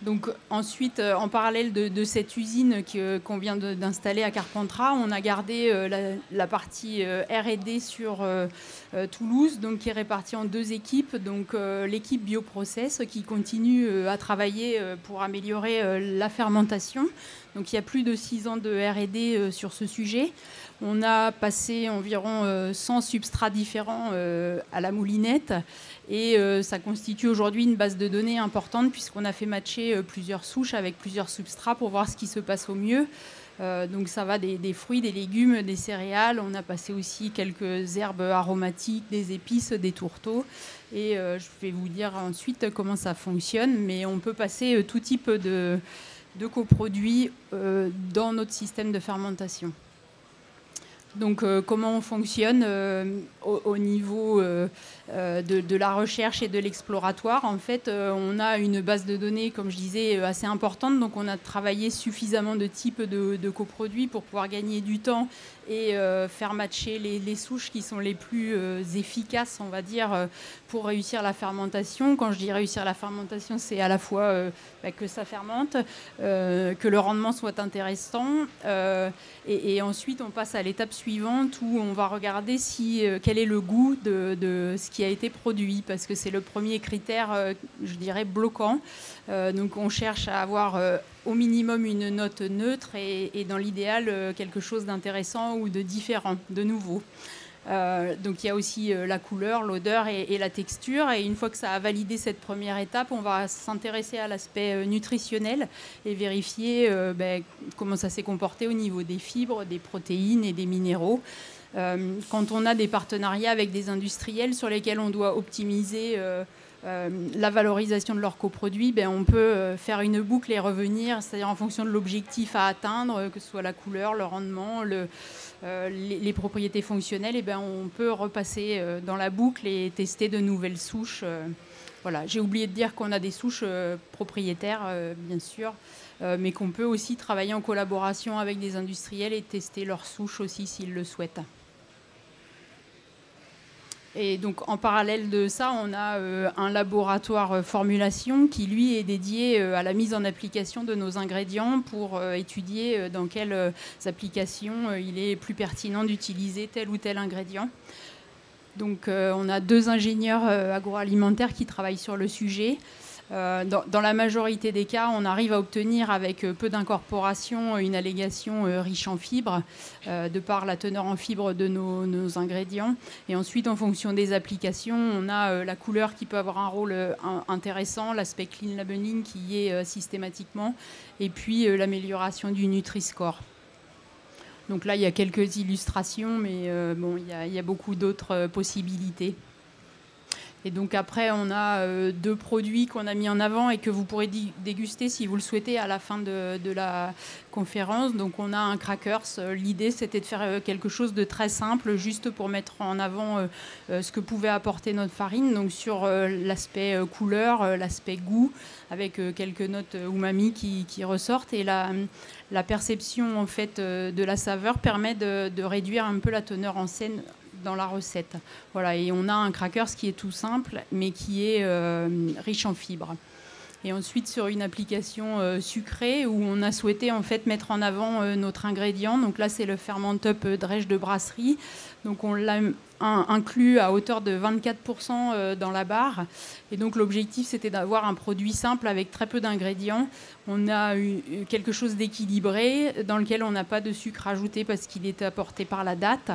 Donc ensuite, en parallèle de cette usine qu'on vient d'installer à Carpentras, on a gardé la partie R&D sur Toulouse, donc qui est répartie en 2 équipes. Donc l'équipe Bioprocess qui continue à travailler pour améliorer la fermentation. Donc il y a plus de 6 ans de R&D sur ce sujet. On a passé environ 100 substrats différents à la moulinette. Et ça constitue aujourd'hui une base de données importante puisqu'on a fait matcher plusieurs souches avec plusieurs substrats pour voir ce qui se passe au mieux. Donc ça va des fruits, des légumes, des céréales. On a passé aussi quelques herbes aromatiques, des épices, des tourteaux. Et je vais vous dire ensuite comment ça fonctionne. Mais on peut passer tout type de coproduits dans notre système de fermentation. Donc comment on fonctionne au niveau de la recherche et de l'exploratoire. En fait, on a une base de données, comme je disais, assez importante. Donc on a travaillé suffisamment de types de coproduits pour pouvoir gagner du temps et faire matcher les souches qui sont les plus efficaces, on va dire, pour réussir la fermentation. Quand je dis réussir la fermentation, c'est à la fois que ça fermente, que le rendement soit intéressant. Et ensuite, on passe à l'étape suivante où on va regarder quel est le goût de ce qui a été produit, parce que c'est le premier critère, je dirais, bloquant. Donc on cherche à avoir au minimum une note neutre et dans l'idéal, quelque chose d'intéressant ou de différent, de nouveau. Donc il y a aussi la couleur, l'odeur et la texture. Et une fois que ça a validé cette première étape, on va s'intéresser à l'aspect nutritionnel et vérifier comment ça s'est comporté au niveau des fibres, des protéines et des minéraux. Quand on a des partenariats avec des industriels sur lesquels on doit optimiser la valorisation de leurs coproduits, on peut faire une boucle et revenir, c'est-à-dire en fonction de l'objectif à atteindre, que ce soit la couleur, le rendement, les propriétés fonctionnelles, on peut repasser dans la boucle et tester de nouvelles souches. Voilà. J'ai oublié de dire qu'on a des souches propriétaires, bien sûr, mais qu'on peut aussi travailler en collaboration avec des industriels et tester leurs souches aussi s'ils le souhaitent. Et donc en parallèle de ça, on a un laboratoire formulation qui lui est dédié à la mise en application de nos ingrédients pour étudier dans quelles applications il est plus pertinent d'utiliser tel ou tel ingrédient. Donc on a 2 ingénieurs agroalimentaires qui travaillent sur le sujet. Dans la majorité des cas, on arrive à obtenir avec peu d'incorporation une allégation riche en fibres, de par la teneur en fibres de nos ingrédients. Et ensuite, en fonction des applications, on a la couleur qui peut avoir un rôle intéressant, l'aspect clean labeling qui y est systématiquement, et puis l'amélioration du Nutri-Score. Donc là, il y a quelques illustrations, mais il y a beaucoup d'autres possibilités. Et donc après, on a 2 produits qu'on a mis en avant et que vous pourrez déguster si vous le souhaitez à la fin de la conférence. Donc on a un crackers. L'idée, c'était de faire quelque chose de très simple, juste pour mettre en avant ce que pouvait apporter notre farine. Donc sur l'aspect couleur, l'aspect goût, avec quelques notes umami qui ressortent. Et la perception en fait, de la saveur permet de réduire un peu la teneur en sel dans la recette. Voilà, et on a un crackers qui est tout simple, mais qui est riche en fibres. Et ensuite, sur une application sucrée, où on a souhaité en fait mettre en avant notre ingrédient. Donc là, c'est le Ferment-Up drèche de brasserie. Donc on l'a inclus à hauteur de 24% dans la barre. Et donc l'objectif, c'était d'avoir un produit simple avec très peu d'ingrédients. On a eu quelque chose d'équilibré dans lequel on n'a pas de sucre ajouté parce qu'il est apporté par la date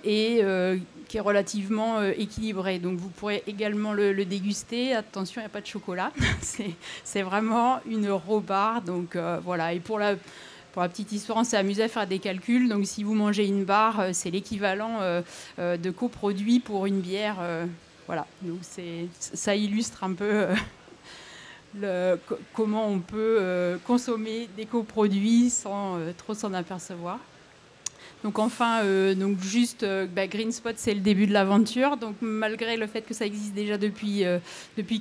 et qui est relativement équilibré. Donc vous pourrez également le déguster. Attention, il n'y a pas de chocolat. C'est vraiment une raw bar. Donc voilà. Et pour la petite histoire, on s'est amusé à faire des calculs. Donc, si vous mangez une barre, c'est l'équivalent de coproduits pour une bière. Voilà. Donc, ça illustre un peu comment on peut consommer des coproduits sans trop s'en apercevoir. Donc enfin, juste Green Spot, c'est le début de l'aventure. Donc malgré le fait que ça existe déjà depuis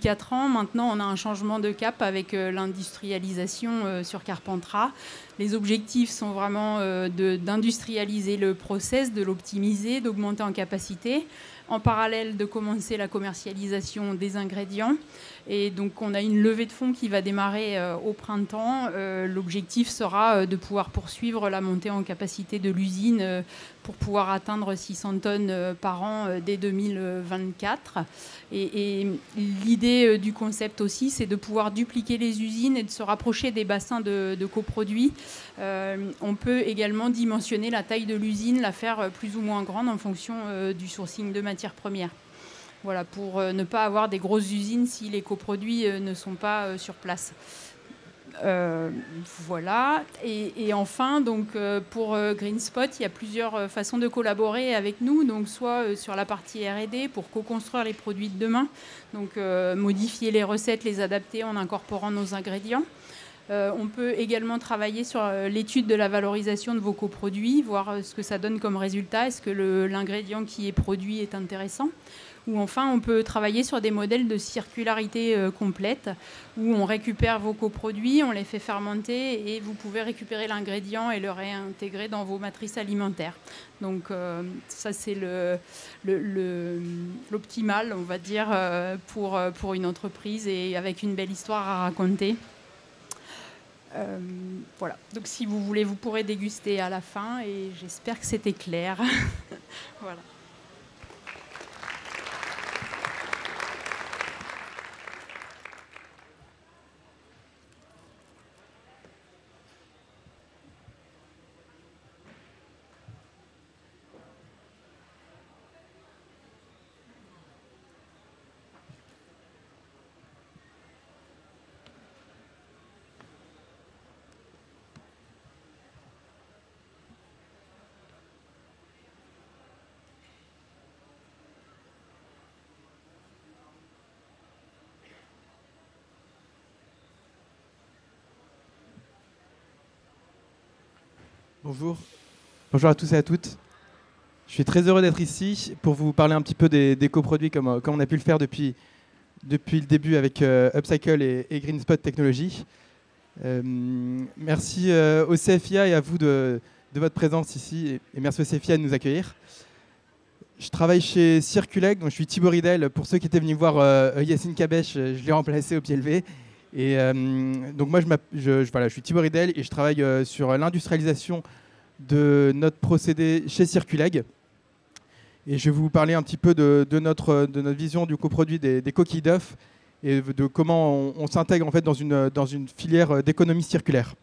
4 ans, maintenant on a un changement de cap avec l'industrialisation sur Carpentras. Les objectifs sont vraiment d'industrialiser le process, de l'optimiser, d'augmenter en capacité. en parallèle de commencer la commercialisation des ingrédients. Et donc on a une levée de fonds qui va démarrer au printemps. L'objectif sera de pouvoir poursuivre la montée en capacité de l'usine pour pouvoir atteindre 600 tonnes par an dès 2024. Et l'idée du concept aussi, c'est de pouvoir dupliquer les usines et de se rapprocher des bassins de coproduits. On peut également dimensionner la taille de l'usine, la faire plus ou moins grande en fonction du sourcing de matières premières. Voilà, pour ne pas avoir des grosses usines si les coproduits ne sont pas sur place. Voilà. Et enfin, donc, pour GreenSpot, il y a plusieurs façons de collaborer avec nous. Donc, soit sur la partie R&D pour co-construire les produits de demain, donc modifier les recettes, les adapter en incorporant nos ingrédients. On peut également travailler sur l'étude de la valorisation de vos coproduits, voir ce que ça donne comme résultat. Est-ce que l'ingrédient qui est produit est intéressant ? Ou enfin, on peut travailler sur des modèles de circularité complète, où on récupère vos coproduits, on les fait fermenter et vous pouvez récupérer l'ingrédient et le réintégrer dans vos matrices alimentaires. Donc ça, c'est l'optimal, on va dire, pour une entreprise et avec une belle histoire à raconter. Voilà. Donc si vous voulez, vous pourrez déguster à la fin et j'espère que c'était clair. Voilà. Bonjour. Bonjour à tous et à toutes. Je suis très heureux d'être ici pour vous parler un petit peu des coproduits comme on a pu le faire depuis le début avec Upcycle et GreenSpot Technologies. Merci au CFIA et à vous de votre présence ici et merci au CFIA de nous accueillir. Je travaille chez Circuleg, donc je suis Thibaut Ridel. Pour ceux qui étaient venus voir Yacine Kabesh, je l'ai remplacé au pied levé. Et donc moi, je suis Thibaut Ridel et je travaille sur l'industrialisation de notre procédé chez Circuleg. Et je vais vous parler un petit peu de notre vision du coproduit des coquilles d'œufs et de comment on s'intègre en fait dans une filière d'économie circulaire.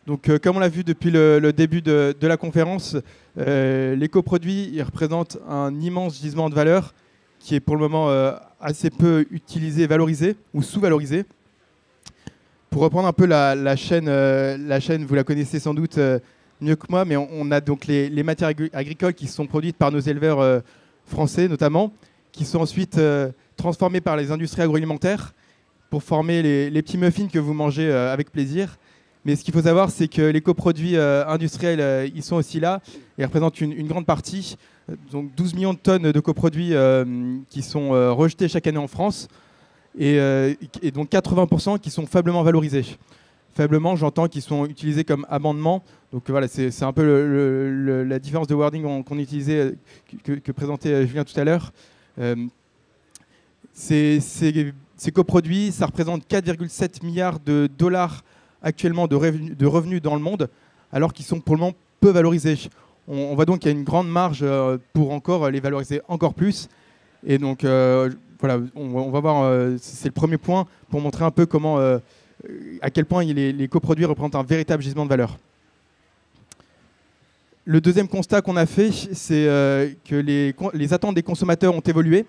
Donc, comme on l'a vu depuis le début de la conférence, les coproduits ils représentent un immense gisement de valeur qui est pour le moment assez peu utilisé, valorisé ou sous-valorisé. Pour reprendre un peu la chaîne, vous la connaissez sans doute mieux que moi, mais on a donc les matières agricoles qui sont produites par nos éleveurs français notamment, qui sont ensuite transformées par les industries agroalimentaires pour former les petits muffins que vous mangez avec plaisir. Mais ce qu'il faut savoir, c'est que les coproduits industriels, ils sont aussi là et représentent une grande partie. Donc 12 millions de tonnes de coproduits qui sont rejetés chaque année en France et donc 80% qui sont faiblement valorisés. Faiblement, j'entends qu'ils sont utilisés comme amendement. Donc voilà, c'est un peu la différence de wording qu'on utilisait, que présentait Julien tout à l'heure. Ces coproduits, ça représente 4,7 milliards de dollars actuellement de revenus dans le monde, alors qu'ils sont pour le moment peu valorisés. On voit donc qu'il y a une grande marge pour encore les valoriser encore plus. Et donc voilà, on va voir, c'est le premier point pour montrer un peu comment, à quel point les coproduits représentent un véritable gisement de valeur. Le deuxième constat qu'on a fait, c'est que les attentes des consommateurs ont évolué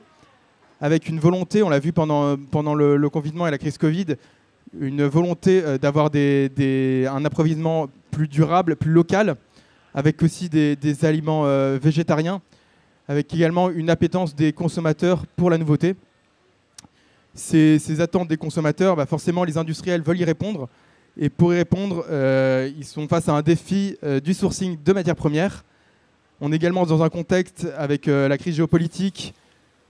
avec une volonté, on l'a vu pendant le confinement et la crise Covid, une volonté d'avoir un approvisionnement plus durable, plus local, avec aussi des aliments végétariens, avec également une appétence des consommateurs pour la nouveauté. Ces attentes des consommateurs, forcément les industriels veulent y répondre. Et pour y répondre, ils sont face à un défi du sourcing de matières premières. On est également dans un contexte avec la crise géopolitique,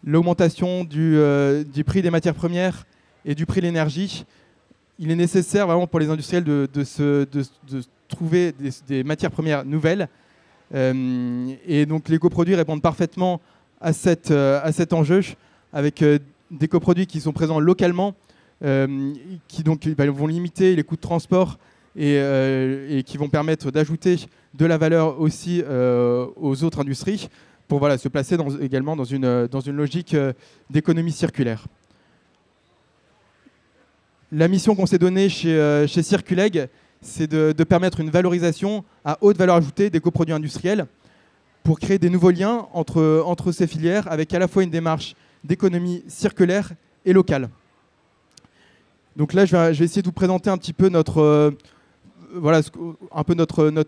l'augmentation du prix des matières premières et du prix de l'énergie. Il est nécessaire vraiment pour les industriels de trouver des matières premières nouvelles Et donc les coproduits répondent parfaitement à cet enjeu, avec des coproduits qui sont présents localement, qui donc vont limiter les coûts de transport et qui vont permettre d'ajouter de la valeur aussi aux autres industries pour se placer également dans une logique d'économie circulaire. La mission qu'on s'est donnée chez Circuleg, c'est de permettre une valorisation à haute valeur ajoutée des coproduits industriels pour créer des nouveaux liens entre ces filières avec à la fois une démarche d'économie circulaire et locale. Donc là, je vais essayer de vous présenter un petit peu notre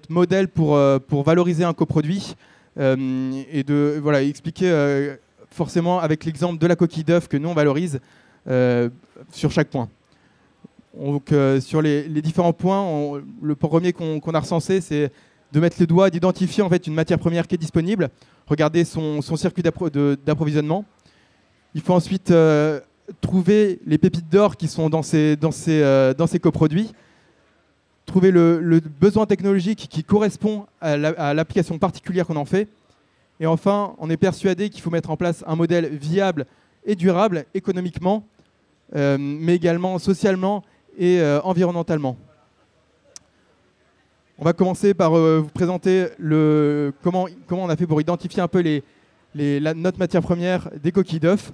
modèle pour valoriser un coproduit et de expliquer forcément avec l'exemple de la coquille d'œuf que nous on valorise sur chaque point. Donc, sur les différents points, le premier qu'on a recensé, c'est de mettre le doigt, d'identifier en fait une matière première qui est disponible, regarder son circuit d'approvisionnement. Il faut ensuite trouver les pépites d'or qui sont dans ces coproduits, trouver le besoin technologique qui correspond à l'application particulière qu'on en fait. Et enfin, on est persuadé qu'il faut mettre en place un modèle viable et durable économiquement, mais également socialement et environnementalement. On va commencer par vous présenter comment on a fait pour identifier un peu notre matière première des coquilles d'œufs.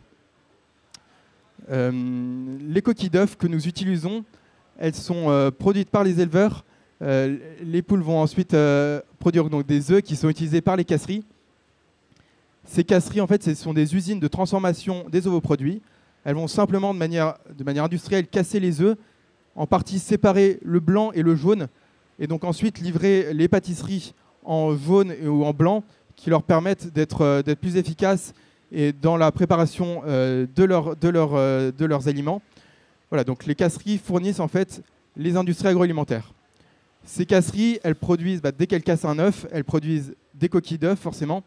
Les coquilles d'œufs que nous utilisons, elles sont produites par les éleveurs. Les poules vont ensuite produire donc des œufs qui sont utilisés par les casseries. Ces casseries, en fait, ce sont des usines de transformation des ovoproduits. Elles vont simplement, de manière industrielle, casser les œufs, en partie séparer le blanc et le jaune, et donc ensuite livrer les pâtisseries en jaune ou en blanc, qui leur permettent d'être plus efficaces et dans la préparation de leurs aliments. Voilà, donc les casseries fournissent en fait les industries agroalimentaires. Ces casseries, elles produisent, dès qu'elles cassent un œuf, elles produisent des coquilles d'œufs forcément,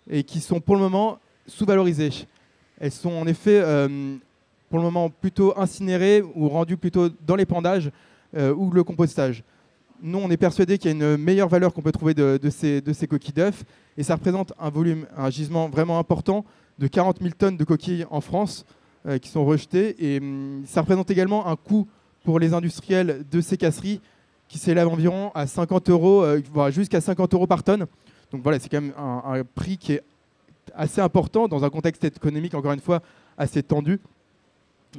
et qui sont pour le moment sous-valorisées. Elles sont en effet pour le moment plutôt incinérées ou rendues plutôt dans l'épandage ou le compostage. Nous, on est persuadé qu'il y a une meilleure valeur qu'on peut trouver de ces coquilles d'œufs, et ça représente un gisement vraiment important de 40 000 tonnes de coquilles en France qui sont rejetées, et ça représente également un coût pour les industriels de ces casseries qui s'élève environ à 50 €, voire jusqu'à 50 € par tonne. Donc voilà, c'est quand même un prix qui est assez important dans un contexte économique, encore une fois, assez tendu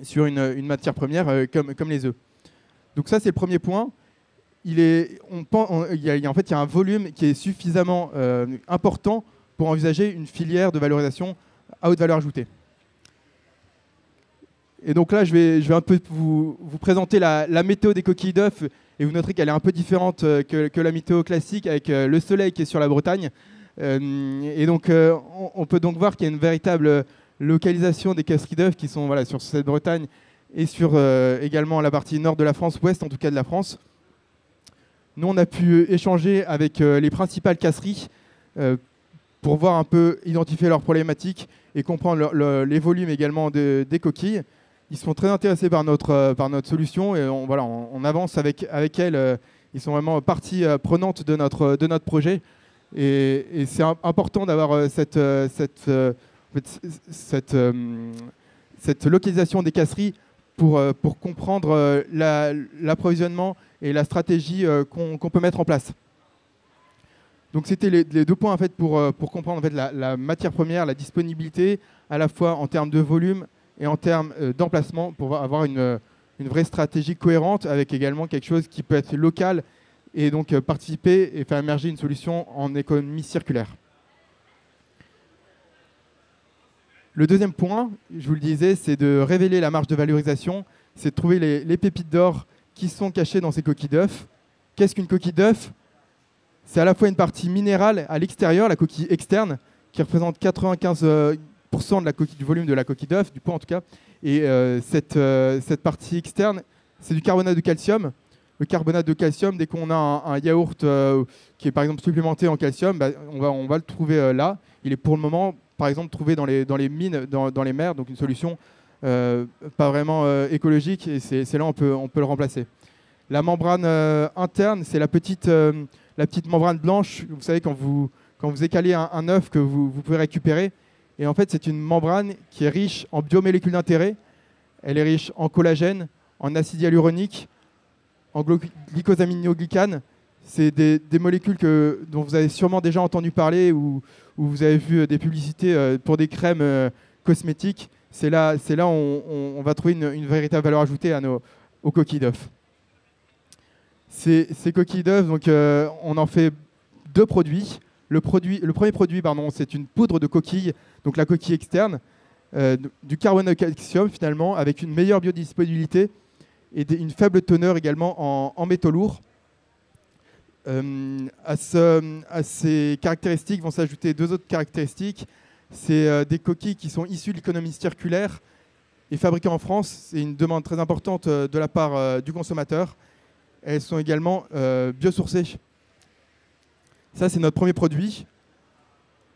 sur une matière première comme les œufs. Donc ça, c'est le premier point. Il y a un volume qui est suffisamment important pour envisager une filière de valorisation à haute valeur ajoutée. Et donc là, je vais un peu vous présenter la météo des coquilles d'œufs, et vous noterez qu'elle est un peu différente que la météo classique, avec le soleil qui est sur la Bretagne. Et donc, on peut donc voir qu'il y a une véritable localisation des casseries d'œufs qui sont sur cette Bretagne et sur également la partie nord de la France, ouest en tout cas de la France. Nous, on a pu échanger avec les principales casseries pour voir un peu, identifier leurs problématiques et comprendre les volumes également des coquilles. Ils sont très intéressés par notre solution, et on avance avec elles. Ils sont vraiment partie prenante de notre projet. Et c'est important d'avoir cette localisation des casseries pour comprendre l'approvisionnement et la stratégie qu'on peut mettre en place. Donc c'était les deux points en fait, pour comprendre en fait, la matière première, la disponibilité, à la fois en termes de volume et en termes d'emplacement, pour avoir une vraie stratégie cohérente, avec également quelque chose qui peut être local et donc participer et faire émerger une solution en économie circulaire. Le deuxième point, je vous le disais, c'est de révéler la marge de valorisation, c'est de trouver les pépites d'or qui sont cachées dans ces coquilles d'œufs. Qu'est-ce qu'une coquille d'œuf ? C'est à la fois une partie minérale à l'extérieur, la coquille externe, qui représente 95% du volume de la coquille d'œuf, du poids en tout cas. Et cette partie externe, c'est du carbonate de calcium. Le carbonate de calcium, dès qu'on a un yaourt qui est par exemple supplémenté en calcium, on va le trouver là. Il est pour le moment, par exemple, trouvé dans les mines, dans les mers, donc une solution pas vraiment écologique, et c'est là on peut le remplacer. La membrane interne, c'est la petite membrane blanche. Vous savez, quand quand vous écalez un œuf que vous pouvez récupérer. Et en fait, c'est une membrane qui est riche en biomolécules d'intérêt. Elle est riche en collagène, en acide hyaluronique, en glycosaminoglycane. C'est des molécules dont vous avez sûrement déjà entendu parler ou vous avez vu des publicités pour des crèmes cosmétiques. C'est là où on va trouver une véritable valeur ajoutée aux coquilles d'œufs. Ces coquilles d'œufs, donc, on en fait 2 produits. Le premier produit, c'est une poudre de coquille, donc la coquille externe, du carbonate de calcium finalement, avec une meilleure biodisponibilité et une faible teneur également en métaux lourds. À ces caractéristiques vont s'ajouter 2 autres caractéristiques. C'est des coquilles qui sont issues de l'économie circulaire et fabriquées en France. C'est une demande très importante de la part du consommateur. Elles sont également biosourcées. Ça, c'est notre premier produit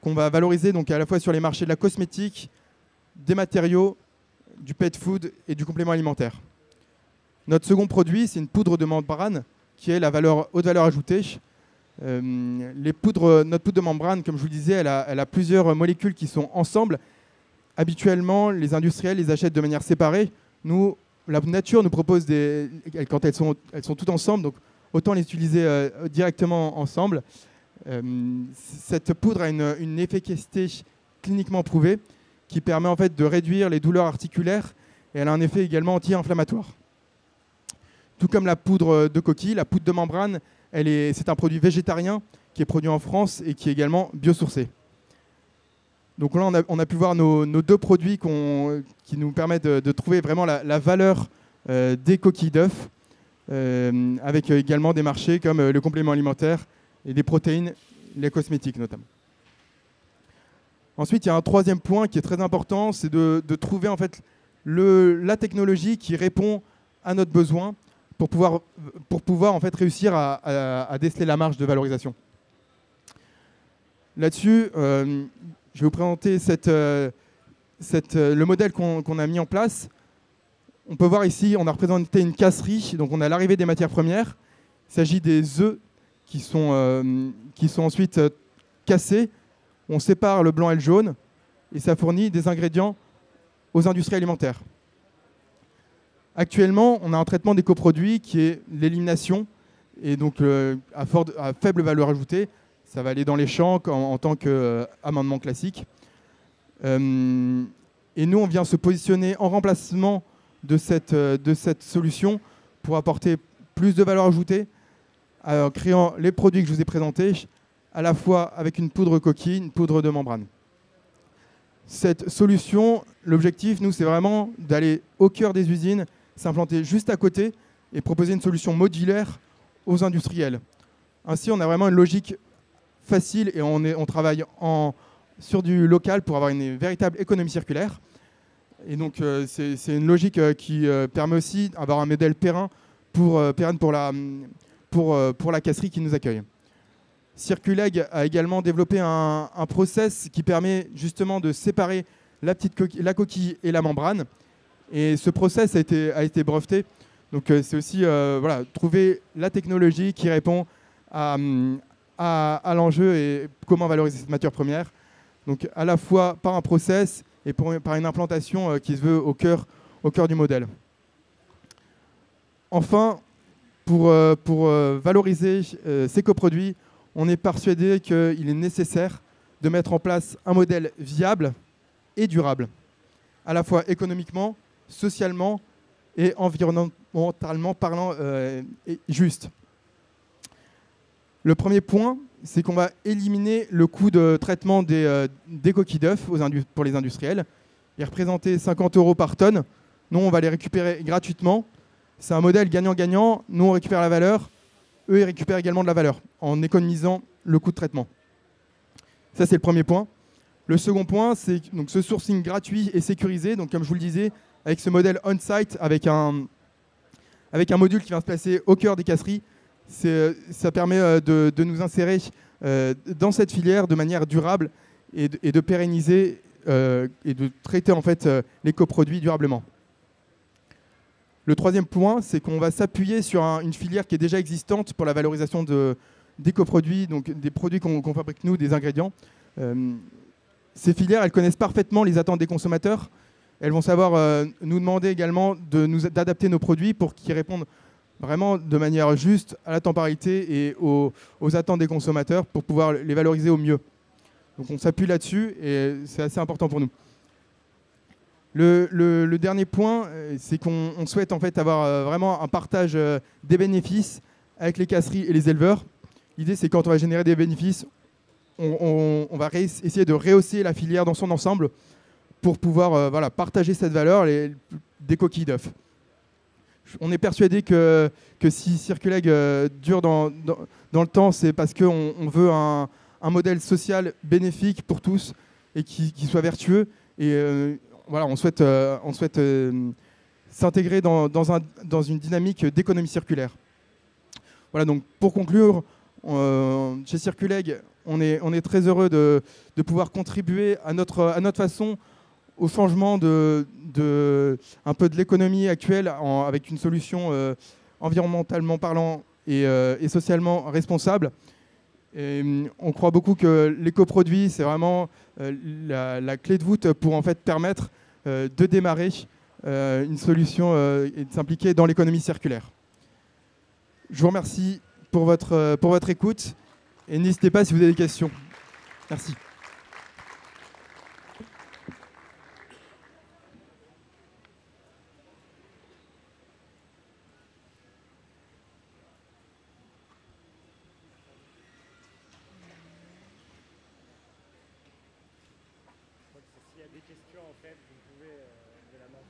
qu'on va valoriser donc à la fois sur les marchés de la cosmétique, des matériaux, du pet food et du complément alimentaire. Notre second produit, c'est une poudre de membrane qui est la haute valeur ajoutée. Notre poudre de membrane, comme je vous le disais, elle a plusieurs molécules qui sont ensemble. Habituellement, les industriels les achètent de manière séparée. Nous, la nature nous propose quand elles sont toutes ensemble, donc autant les utiliser directement ensemble. Cette poudre a une efficacité cliniquement prouvée qui permet en fait de réduire les douleurs articulaires et elle a un effet également anti-inflammatoire. Tout comme la poudre de coquille, la poudre de membrane, c'est un produit végétarien qui est produit en France et qui est également biosourcé. Donc là, on a pu voir nos 2 produits qui nous permettent de trouver vraiment la valeur des coquilles d'œufs, avec également des marchés comme le complément alimentaire et des protéines, les cosmétiques notamment. Ensuite, il y a un troisième point qui est très important, c'est de trouver en fait la technologie qui répond à notre besoin pour pouvoir en fait réussir à déceler la marge de valorisation. Là-dessus, je vais vous présenter le modèle qu'on a mis en place. On peut voir ici, on a représenté une casserie, donc on a l'arrivée des matières premières. Il s'agit des œufs qui sont ensuite cassés. On sépare le blanc et le jaune et ça fournit des ingrédients aux industries alimentaires. Actuellement, on a un traitement des coproduits qui est l'élimination et donc à faible valeur ajoutée. Ça va aller dans les champs en tant qu'amendement classique. Et nous, on vient se positionner en remplacement de cette solution pour apporter plus de valeur ajoutée en créant les produits que je vous ai présentés, à la fois avec une poudre coquille, une poudre de membrane. Cette solution, l'objectif, nous, c'est vraiment d'aller au cœur des usines, s'implanter juste à côté et proposer une solution modulaire aux industriels. Ainsi, on a vraiment une logique facile et on travaille sur du local pour avoir une véritable économie circulaire. Et donc, c'est une logique qui permet aussi d'avoir un modèle pérenne pour la casserie qui nous accueille. Circuleg a également développé un process qui permet justement de séparer la coquille et la membrane. Et ce process a été breveté. Donc c'est aussi trouver la technologie qui répond à l'enjeu et comment valoriser cette matière première. Donc à la fois par un process et par une implantation qui se veut au cœur du modèle. Enfin, pour valoriser ces coproduits, on est persuadé qu'il est nécessaire de mettre en place un modèle viable et durable, à la fois économiquement, socialement et environnementalement parlant et juste. Le premier point, c'est qu'on va éliminer le coût de traitement des coquilles d'œufs pour les industriels. Il est représenté 50 € par tonne. Nous, on va les récupérer gratuitement. C'est un modèle gagnant-gagnant. Nous, on récupère la valeur. Eux, ils récupèrent également de la valeur en économisant le coût de traitement. Ça, c'est le premier point. Le second point, c'est donc ce sourcing gratuit et sécurisé. Donc, comme je vous le disais, avec ce modèle on-site, avec un module qui vient se placer au cœur des casseries, ça permet de nous insérer dans cette filière de manière durable et de pérenniser et de traiter en fait les coproduits durablement. Le troisième point, c'est qu'on va s'appuyer sur une filière qui est déjà existante pour la valorisation des coproduits, donc des produits qu'on fabrique nous, des ingrédients. Ces filières, elles connaissent parfaitement les attentes des consommateurs. Elles vont savoir nous demander également d'adapter nos produits pour qu'ils répondent vraiment de manière juste à la temporalité et aux attentes des consommateurs pour pouvoir les valoriser au mieux. Donc on s'appuie là-dessus et c'est assez important pour nous. Le dernier point, c'est qu'on souhaite en fait avoir vraiment un partage des bénéfices avec les casseries et les éleveurs. L'idée, c'est quand on va générer des bénéfices, on va essayer de rehausser la filière dans son ensemble pour pouvoir partager cette valeur des coquilles d'œufs. On est persuadé que si Circuleg dure dans le temps, c'est parce qu'on veut un modèle social bénéfique pour tous et qui soit vertueux. Et on souhaite s'intégrer dans une dynamique d'économie circulaire. Voilà, donc pour conclure, chez Circuleg, on est très heureux de pouvoir contribuer à notre façon au changement un peu de l'économie actuelle avec une solution environnementalement parlant et socialement responsable. Et on croit beaucoup que l'écoproduit, c'est vraiment la clé de voûte pour en fait permettre de démarrer une solution et de s'impliquer dans l'économie circulaire. Je vous remercie pour votre écoute et n'hésitez pas si vous avez des questions. Merci. S'il y a des questions, en fait, vous pouvez lever la main.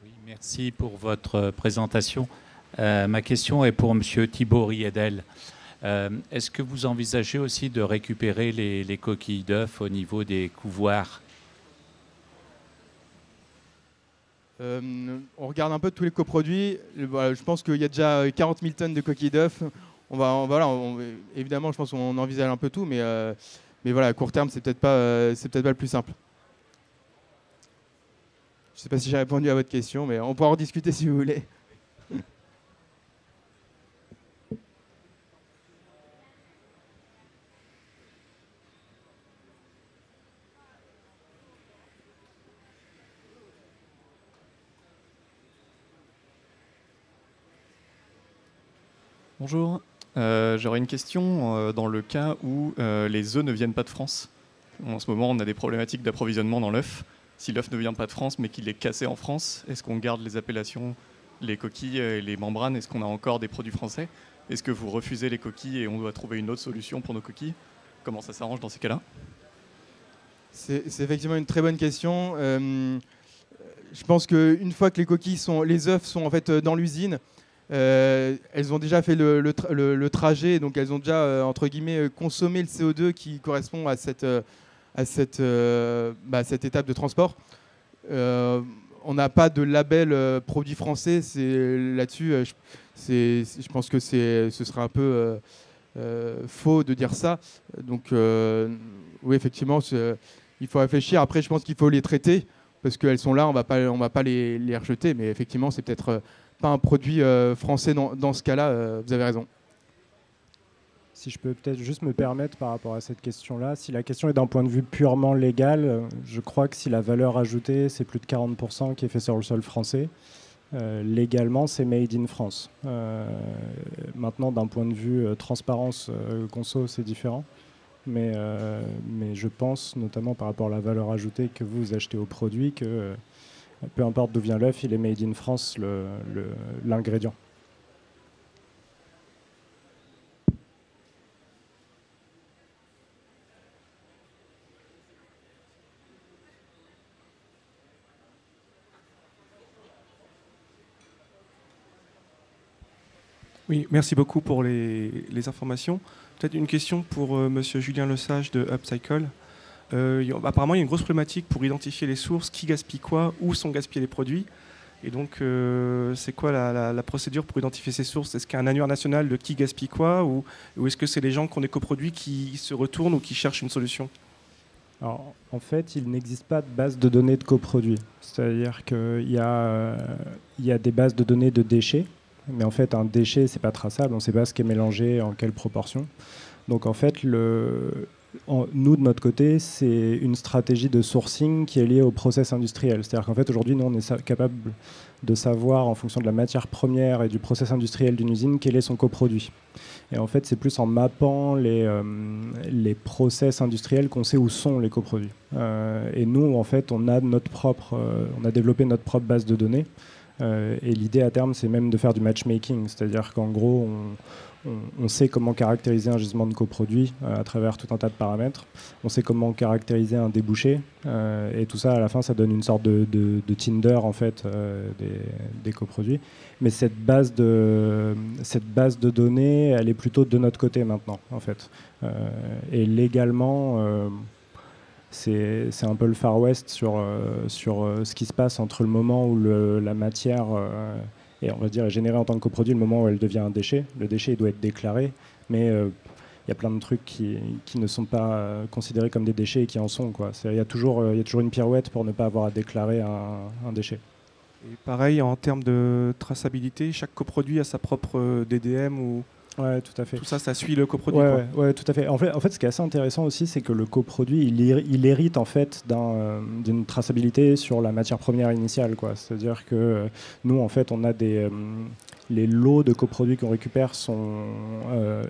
Oui, merci pour votre présentation. Ma question est pour M. Thibaut Riedel. Est-ce que vous envisagez aussi de récupérer les coquilles d'œufs au niveau des couvoirs ? On regarde un peu tous les coproduits. Je pense qu'il y a déjà 40 000 tonnes de coquilles d'œufs. Évidemment, je pense qu'on envisage un peu tout, mais voilà, à court terme, c'est peut-être pas le plus simple. Je ne sais pas si j'ai répondu à votre question, mais on pourra en discuter si vous voulez. Bonjour, j'aurais une question dans le cas où les œufs ne viennent pas de France. En ce moment, on a des problématiques d'approvisionnement dans l'œuf. Si l'œuf ne vient pas de France, mais qu'il est cassé en France, est-ce qu'on garde les appellations, les coquilles et les membranes? Est-ce qu'on a encore des produits français? Est-ce que vous refusez les coquilles et on doit trouver une autre solution pour nos coquilles? Comment ça s'arrange dans ces cas-là? C'est effectivement une très bonne question. Je pense qu'une fois que les œufs sont en fait dans l'usine, elles ont déjà fait le trajet, donc elles ont déjà entre guillemets consommé le CO2 qui correspond à cette étape de transport. On n'a pas de label produit français. Là-dessus, je pense que ce serait un peu faux de dire ça. Donc oui, effectivement, il faut réfléchir. Après, je pense qu'il faut les traiter parce qu'elles sont là, on va pas les rejeter. Mais effectivement, c'est peut-être pas un produit français dans ce cas-là. Vous avez raison. Si je peux peut-être juste me permettre par rapport à cette question-là, si la question est d'un point de vue purement légal, je crois que si la valeur ajoutée, c'est plus de 40% qui est fait sur le sol français, légalement, c'est made in France. Maintenant, d'un point de vue transparence, conso, c'est différent. Mais je pense, notamment par rapport à la valeur ajoutée que vous achetez au produit, que peu importe d'où vient l'œuf, il est made in France, l'ingrédient. Oui, merci beaucoup pour les informations. Peut-être une question pour Monsieur Julien Lesage de Upcycle. Apparemment, il y a une grosse problématique pour identifier les sources, qui gaspille quoi, où sont gaspillés les produits. Et donc, c'est quoi la procédure pour identifier ces sources? Est-ce qu'il y a un annuaire national de qui gaspille quoi, ou est-ce que c'est les gens qui ont des coproduits qui se retournent ou qui cherchent une solution? Alors, en fait, il n'existe pas de base de données de coproduits. C'est-à-dire qu'il y a des bases de données de déchets, mais en fait, un déchet, c'est pas traçable, on ne sait pas ce qui est mélangé, en quelle proportion. Donc, en fait, nous, de notre côté, c'est une stratégie de sourcing qui est liée au process industriel. C'est-à-dire qu'en fait, aujourd'hui, nous, on est capable de savoir, en fonction de la matière première et du process industriel d'une usine, quel est son coproduit. Et en fait, c'est plus en mappant les process industriels qu'on sait où sont les coproduits. Et nous, en fait, on a développé notre propre base de données. Et l'idée à terme, c'est même de faire du matchmaking. C'est-à-dire qu'en gros, on sait comment caractériser un gisement de coproduit à travers tout un tas de paramètres. On sait comment caractériser un débouché. Et tout ça, à la fin, ça donne une sorte de Tinder, en fait, des coproduits. Mais cette base de données, elle est plutôt de notre côté maintenant, en fait. Et légalement, c'est un peu le Far West sur ce qui se passe entre le moment où la matière est, on va dire, est générée en tant que coproduit, le moment où elle devient un déchet. Le déchet, il doit être déclaré, mais il y a plein de trucs qui ne sont pas considérés comme des déchets et qui en sont, quoi. Il y a toujours une pirouette pour ne pas avoir à déclarer un déchet. Et pareil, en termes de traçabilité, chaque coproduit a sa propre DDM ou... Ouais, tout à fait. Tout ça, ça suit le coproduit. Ouais, tout à fait. En fait, ce qui est assez intéressant aussi, c'est que le coproduit, il hérite en fait d'une traçabilité sur la matière première initiale, quoi. C'est-à-dire que nous, en fait, on a les lots de coproduits qu'on récupère sont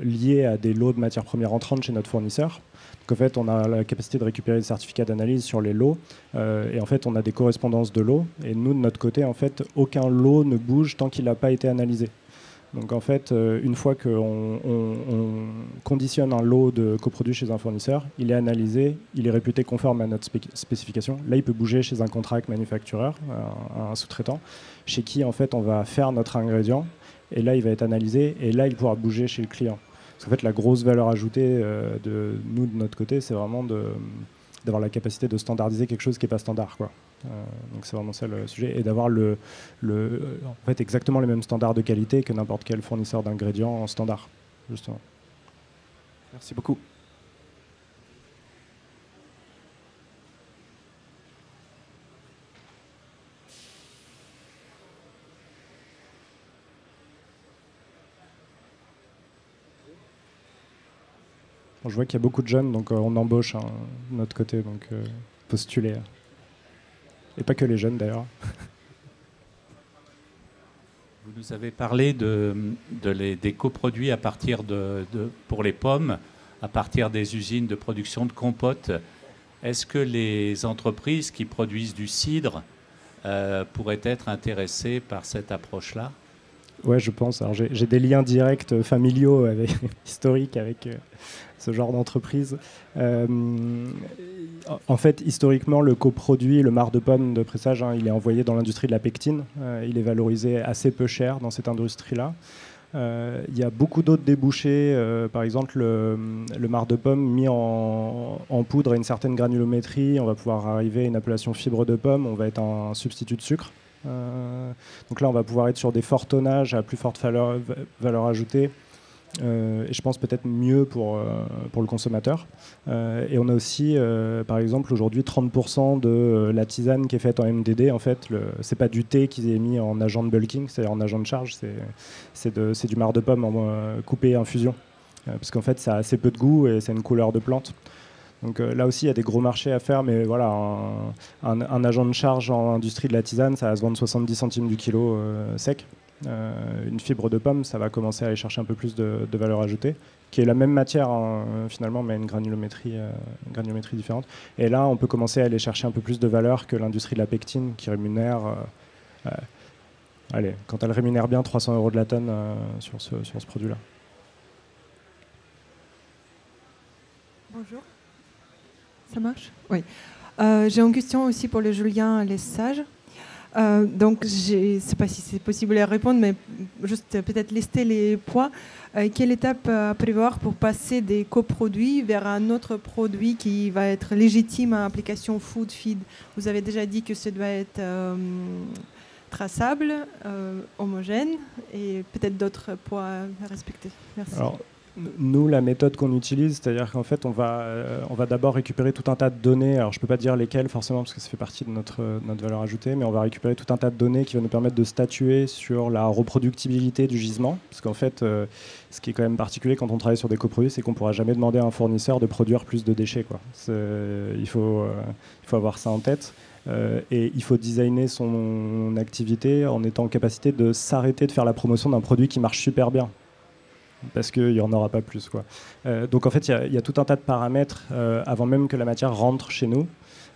liés à des lots de matières premières entrantes chez notre fournisseur. Donc, en fait, on a la capacité de récupérer des certificats d'analyse sur les lots. Et en fait, on a des correspondances de lots. Et nous, de notre côté, en fait, aucun lot ne bouge tant qu'il n'a pas été analysé. Donc en fait, une fois qu'on conditionne un lot de coproduits chez un fournisseur, il est analysé, il est réputé conforme à notre spécification. Là, il peut bouger chez un contract manufacturer, un sous-traitant, chez qui en fait on va faire notre ingrédient, et là il va être analysé, et là il pourra bouger chez le client. Parce qu'en fait, la grosse valeur ajoutée de notre côté, c'est vraiment d'avoir la capacité de standardiser quelque chose qui n'est pas standard, quoi. Donc c'est vraiment ça le sujet, et d'avoir en fait exactement les mêmes standards de qualité que n'importe quel fournisseur d'ingrédients en standard, justement. Merci beaucoup. Bon, je vois qu'il y a beaucoup de jeunes, donc on embauche de notre côté, donc postuler. Et pas que les jeunes d'ailleurs. Vous nous avez parlé des coproduits à partir pour les pommes, à partir des usines de production de compotes. Est-ce que les entreprises qui produisent du cidre pourraient être intéressées par cette approche-là ? Ouais, je pense. Alors, j'ai des liens directs familiaux historiques avec ce genre d'entreprise. En fait, historiquement, le coproduit, le marc de pomme de pressage, il est envoyé dans l'industrie de la pectine. Il est valorisé assez peu cher dans cette industrie-là. Il y a beaucoup d'autres débouchés. Par exemple, le marc de pomme mis en poudre à une certaine granulométrie, on va pouvoir arriver à une appellation fibre de pomme. On va être un substitut de sucre. Donc là, on va pouvoir être sur des forts tonnages à plus forte valeur ajoutée. Et je pense peut-être mieux pour le consommateur. Et on a aussi, par exemple, aujourd'hui 30% de la tisane qui est faite en MDD. En fait, c'est pas du thé qui est mis en agent de bulking, c'est-à-dire en agent de charge, c'est du marc de pomme coupé infusion. Parce qu'en fait, ça a assez peu de goût et c'est une couleur de plante. Donc là aussi, il y a des gros marchés à faire, mais voilà, un agent de charge en industrie de la tisane, ça va se vendre 70 centimes du kilo sec. Une fibre de pomme, ça va commencer à aller chercher un peu plus de valeur ajoutée, qui est la même matière finalement, mais une granulométrie différente. Et là, on peut commencer à aller chercher un peu plus de valeur que l'industrie de la pectine, qui rémunère, quand elle rémunère bien 300 € de la tonne sur ce produit-là. Bonjour. Ça marche ? Oui. J'ai une question aussi pour le Julien Lesage. Donc, je ne sais pas si c'est possible de répondre, mais juste peut-être lister les points. Quelle étape à prévoir pour passer des coproduits vers un autre produit qui va être légitime à application food feed ? Vous avez déjà dit que ça doit être traçable, homogène, et peut-être d'autres points à respecter. Merci. Alors, Nous, la méthode qu'on utilise, c'est-à-dire qu'en fait, on va d'abord récupérer tout un tas de données. Alors, je ne peux pas dire lesquelles forcément, parce que ça fait partie de notre valeur ajoutée, mais on va récupérer tout un tas de données qui va nous permettre de statuer sur la reproductibilité du gisement. Parce qu'en fait, ce qui est quand même particulier quand on travaille sur des coproduits, c'est qu'on ne pourra jamais demander à un fournisseur de produire plus de déchets, quoi. Il faut avoir ça en tête. Et il faut designer son activité en étant en capacité de s'arrêter de faire la promotion d'un produit qui marche super bien, parce qu'il n'y en aura pas plus, quoi. Donc en fait, il y a tout un tas de paramètres avant même que la matière rentre chez nous.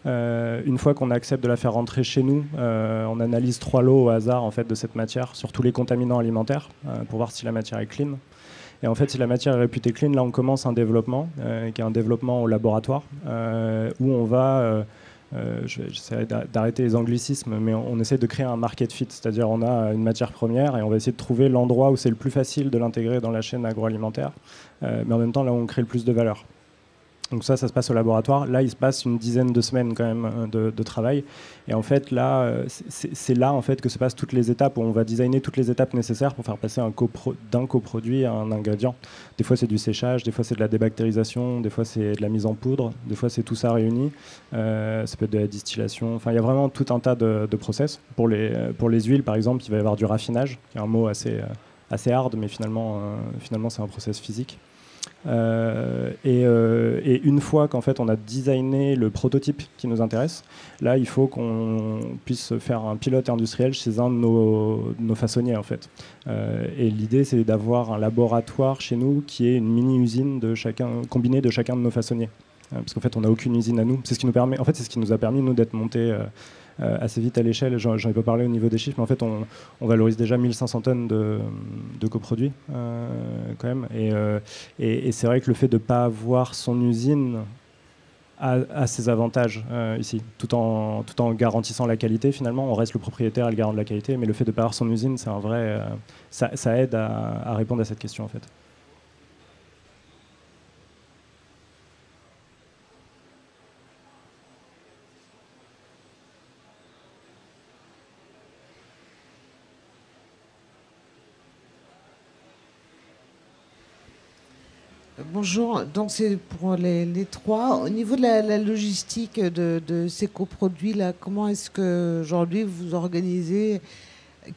Une fois qu'on accepte de la faire rentrer chez nous, on analyse 3 lots au hasard en fait, de cette matière sur tous les contaminants alimentaires pour voir si la matière est clean. Et en fait, si la matière est réputée clean, là on commence un développement qui est un développement au laboratoire où on va... j'essaie d'arrêter les anglicismes, mais on essaie de créer un market fit, c'est-à-dire on a une matière première et on va essayer de trouver l'endroit où c'est le plus facile de l'intégrer dans la chaîne agroalimentaire, mais en même temps là où on crée le plus de valeur. Donc ça se passe au laboratoire. Là, il se passe une dizaine de semaines quand même de travail. Et en fait, là, c'est là en fait que se passent toutes les étapes où on va designer toutes les étapes nécessaires pour faire passer d'un coproduit à un ingrédient. Des fois, c'est du séchage, des fois, c'est de la débactérisation, des fois, c'est de la mise en poudre, des fois, c'est tout ça réuni. Ça peut être de la distillation. Enfin, il y a vraiment tout un tas de process. Pour les huiles, par exemple, il va y avoir du raffinage, qui est un mot assez hard, mais finalement c'est un process physique. Et une fois qu'en fait on a designé le prototype qui nous intéresse, là il faut qu'on puisse faire un pilote industriel chez un de nos façonniers en fait. Et l'idée c'est d'avoir un laboratoire chez nous qui est une mini-usine combinée de chacun de nos façonniers. Parce qu'en fait on n'a aucune usine à nous. C'est ce qui nous permet, en fait c'est ce qui nous a permis nous d'être montés assez vite à l'échelle. J'en ai pas parlé au niveau des chiffres, mais en fait on valorise déjà 1500 tonnes de coproduits quand même. Et c'est vrai que le fait de ne pas avoir son usine a ses avantages ici, tout en garantissant la qualité. Finalement, on reste le propriétaire et le garant de la qualité, mais le fait de ne pas avoir son usine, c'est un vrai, ça aide à répondre à cette question en fait. Bonjour, donc c'est pour les trois. Au niveau de la logistique de ces coproduits-là, comment est-ce qu'aujourd'hui vous organisez?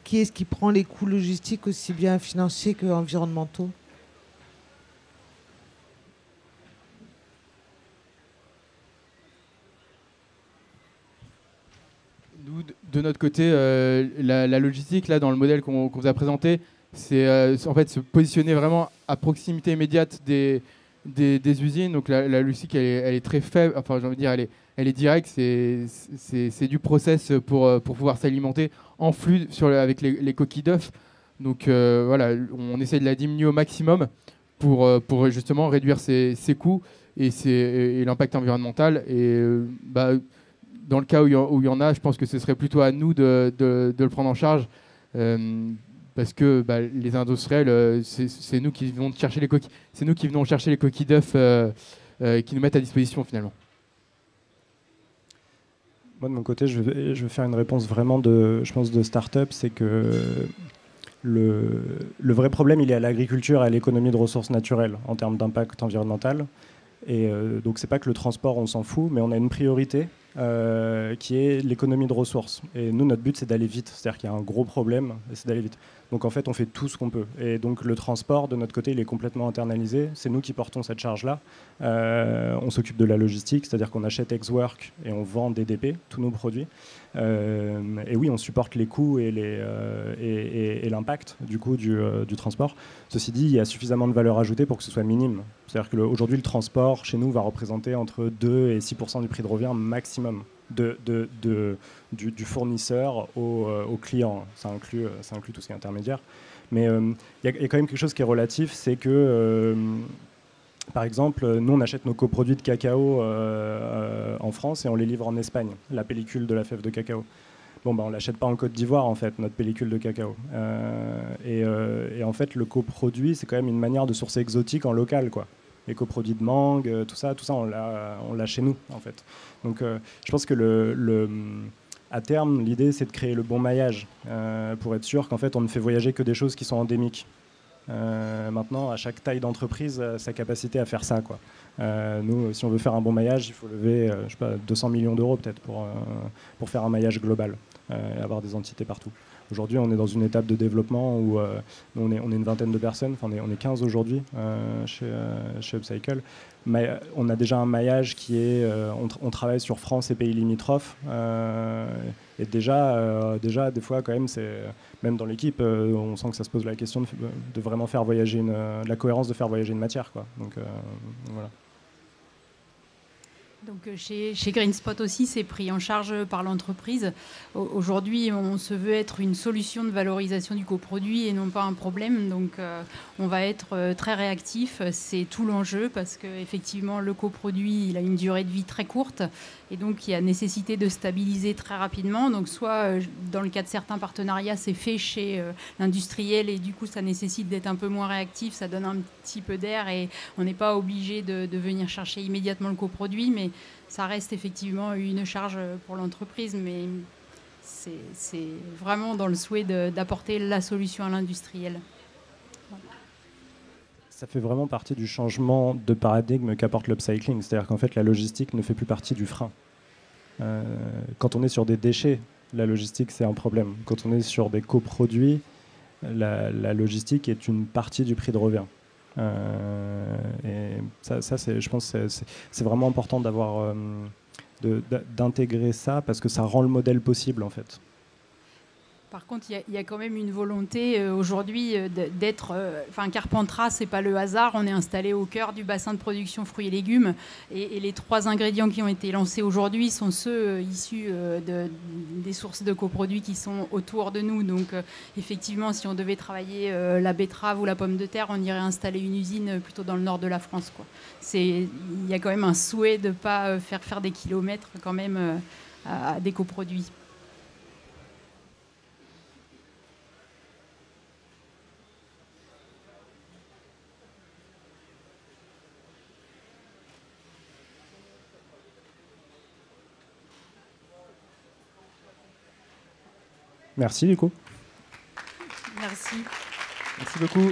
Qui est-ce qui prend les coûts logistiques aussi bien financiers qu'environnementaux? Nous, de notre côté, la logistique, là, dans le modèle qu'on vous a présenté, c'est en fait se positionner vraiment à proximité immédiate des usines. Donc la logistique, elle est très faible. Enfin, j'ai envie de dire, elle est directe. C'est du process pour pouvoir s'alimenter en flux avec les coquilles d'œufs. Donc voilà, on essaie de la diminuer au maximum pour justement réduire ses coûts et l'impact environnemental. Et dans le cas où il y en a, je pense que ce serait plutôt à nous de le prendre en charge. Parce que les industriels, c'est nous qui venons chercher les coquilles. C'est nous qui venons chercher les coquilles d'œufs qui nous mettent à disposition finalement. Moi de mon côté, je vais faire une réponse vraiment de start-up, c'est que le vrai problème, il est à l'agriculture et à l'économie de ressources naturelles en termes d'impact environnemental. Et donc c'est pas que le transport, on s'en fout, mais on a une priorité qui est l'économie de ressources. Et nous, notre but, c'est d'aller vite. C'est-à-dire qu'il y a un gros problème, et c'est d'aller vite. Donc en fait, on fait tout ce qu'on peut. Et donc le transport, de notre côté, il est complètement internalisé. C'est nous qui portons cette charge-là. On s'occupe de la logistique, c'est-à-dire qu'on achète Exwork et on vend DDP, tous nos produits. Et oui, on supporte les coûts et l'impact du coup du transport. Ceci dit, il y a suffisamment de valeur ajoutée pour que ce soit minime. C'est-à-dire qu'aujourd'hui, le transport chez nous va représenter entre 2 et 6% du prix de revient maximum du fournisseur au client. Ça inclut tout ce qui est intermédiaire. Mais il y a quand même quelque chose qui est relatif, c'est que par exemple, nous on achète nos coproduits de cacao en France et on les livre en Espagne, la pellicule de la fève de cacao. Bon, on ne l'achète pas en Côte d'Ivoire, en fait, notre pellicule de cacao. Et en fait, le coproduit, c'est quand même une manière de sourcer exotique en local, quoi. Les coproduits de mangue, tout ça on l'a chez nous, en fait. Donc, je pense que à terme, l'idée, c'est de créer le bon maillage pour être sûr qu'en fait, on ne fait voyager que des choses qui sont endémiques. Maintenant, à chaque taille d'entreprise, sa capacité à faire ça, quoi. Nous, si on veut faire un bon maillage, il faut lever je sais pas, 200 millions d'euros peut-être pour faire un maillage global et avoir des entités partout. Aujourd'hui, on est dans une étape de développement où on est une vingtaine de personnes, enfin on est 15 aujourd'hui chez Upcycle. Mais on a déjà un maillage qui est, on travaille sur France et pays limitrophes. Et déjà, des fois, quand même, même dans l'équipe, on sent que ça se pose la question de vraiment faire voyager la cohérence de faire voyager une matière, quoi. Donc voilà. Donc chez GreenSpot aussi, c'est pris en charge par l'entreprise. Aujourd'hui, on se veut être une solution de valorisation du coproduit et non pas un problème. Donc on va être très réactif. C'est tout l'enjeu parce qu'effectivement, le coproduit, il a une durée de vie très courte. Et donc, il y a nécessité de stabiliser très rapidement. Donc, soit dans le cas de certains partenariats, c'est fait chez l'industriel et du coup, ça nécessite d'être un peu moins réactif. Ça donne un petit peu d'air et on n'est pas obligé de venir chercher immédiatement le coproduit. Mais ça reste effectivement une charge pour l'entreprise. Mais c'est vraiment dans le souhait d'apporter la solution à l'industriel. Ça fait vraiment partie du changement de paradigme qu'apporte l'upcycling. C'est-à-dire qu'en fait, la logistique ne fait plus partie du frein. Quand on est sur des déchets, la logistique, c'est un problème. Quand on est sur des coproduits, la logistique est une partie du prix de revient. Et ça je pense que c'est vraiment important d'intégrer ça parce que ça rend le modèle possible, en fait. Par contre, il y a quand même une volonté aujourd'hui d'être... Carpentras, ce n'est pas le hasard. On est installé au cœur du bassin de production fruits et légumes. Et les 3 ingrédients qui ont été lancés aujourd'hui sont ceux issus des sources de coproduits qui sont autour de nous. Donc, effectivement, si on devait travailler la betterave ou la pomme de terre, on irait installer une usine plutôt dans le nord de la France, quoi. Il y a quand même un souhait de ne pas faire des kilomètres quand même à des coproduits. Merci du coup. Merci. Merci beaucoup.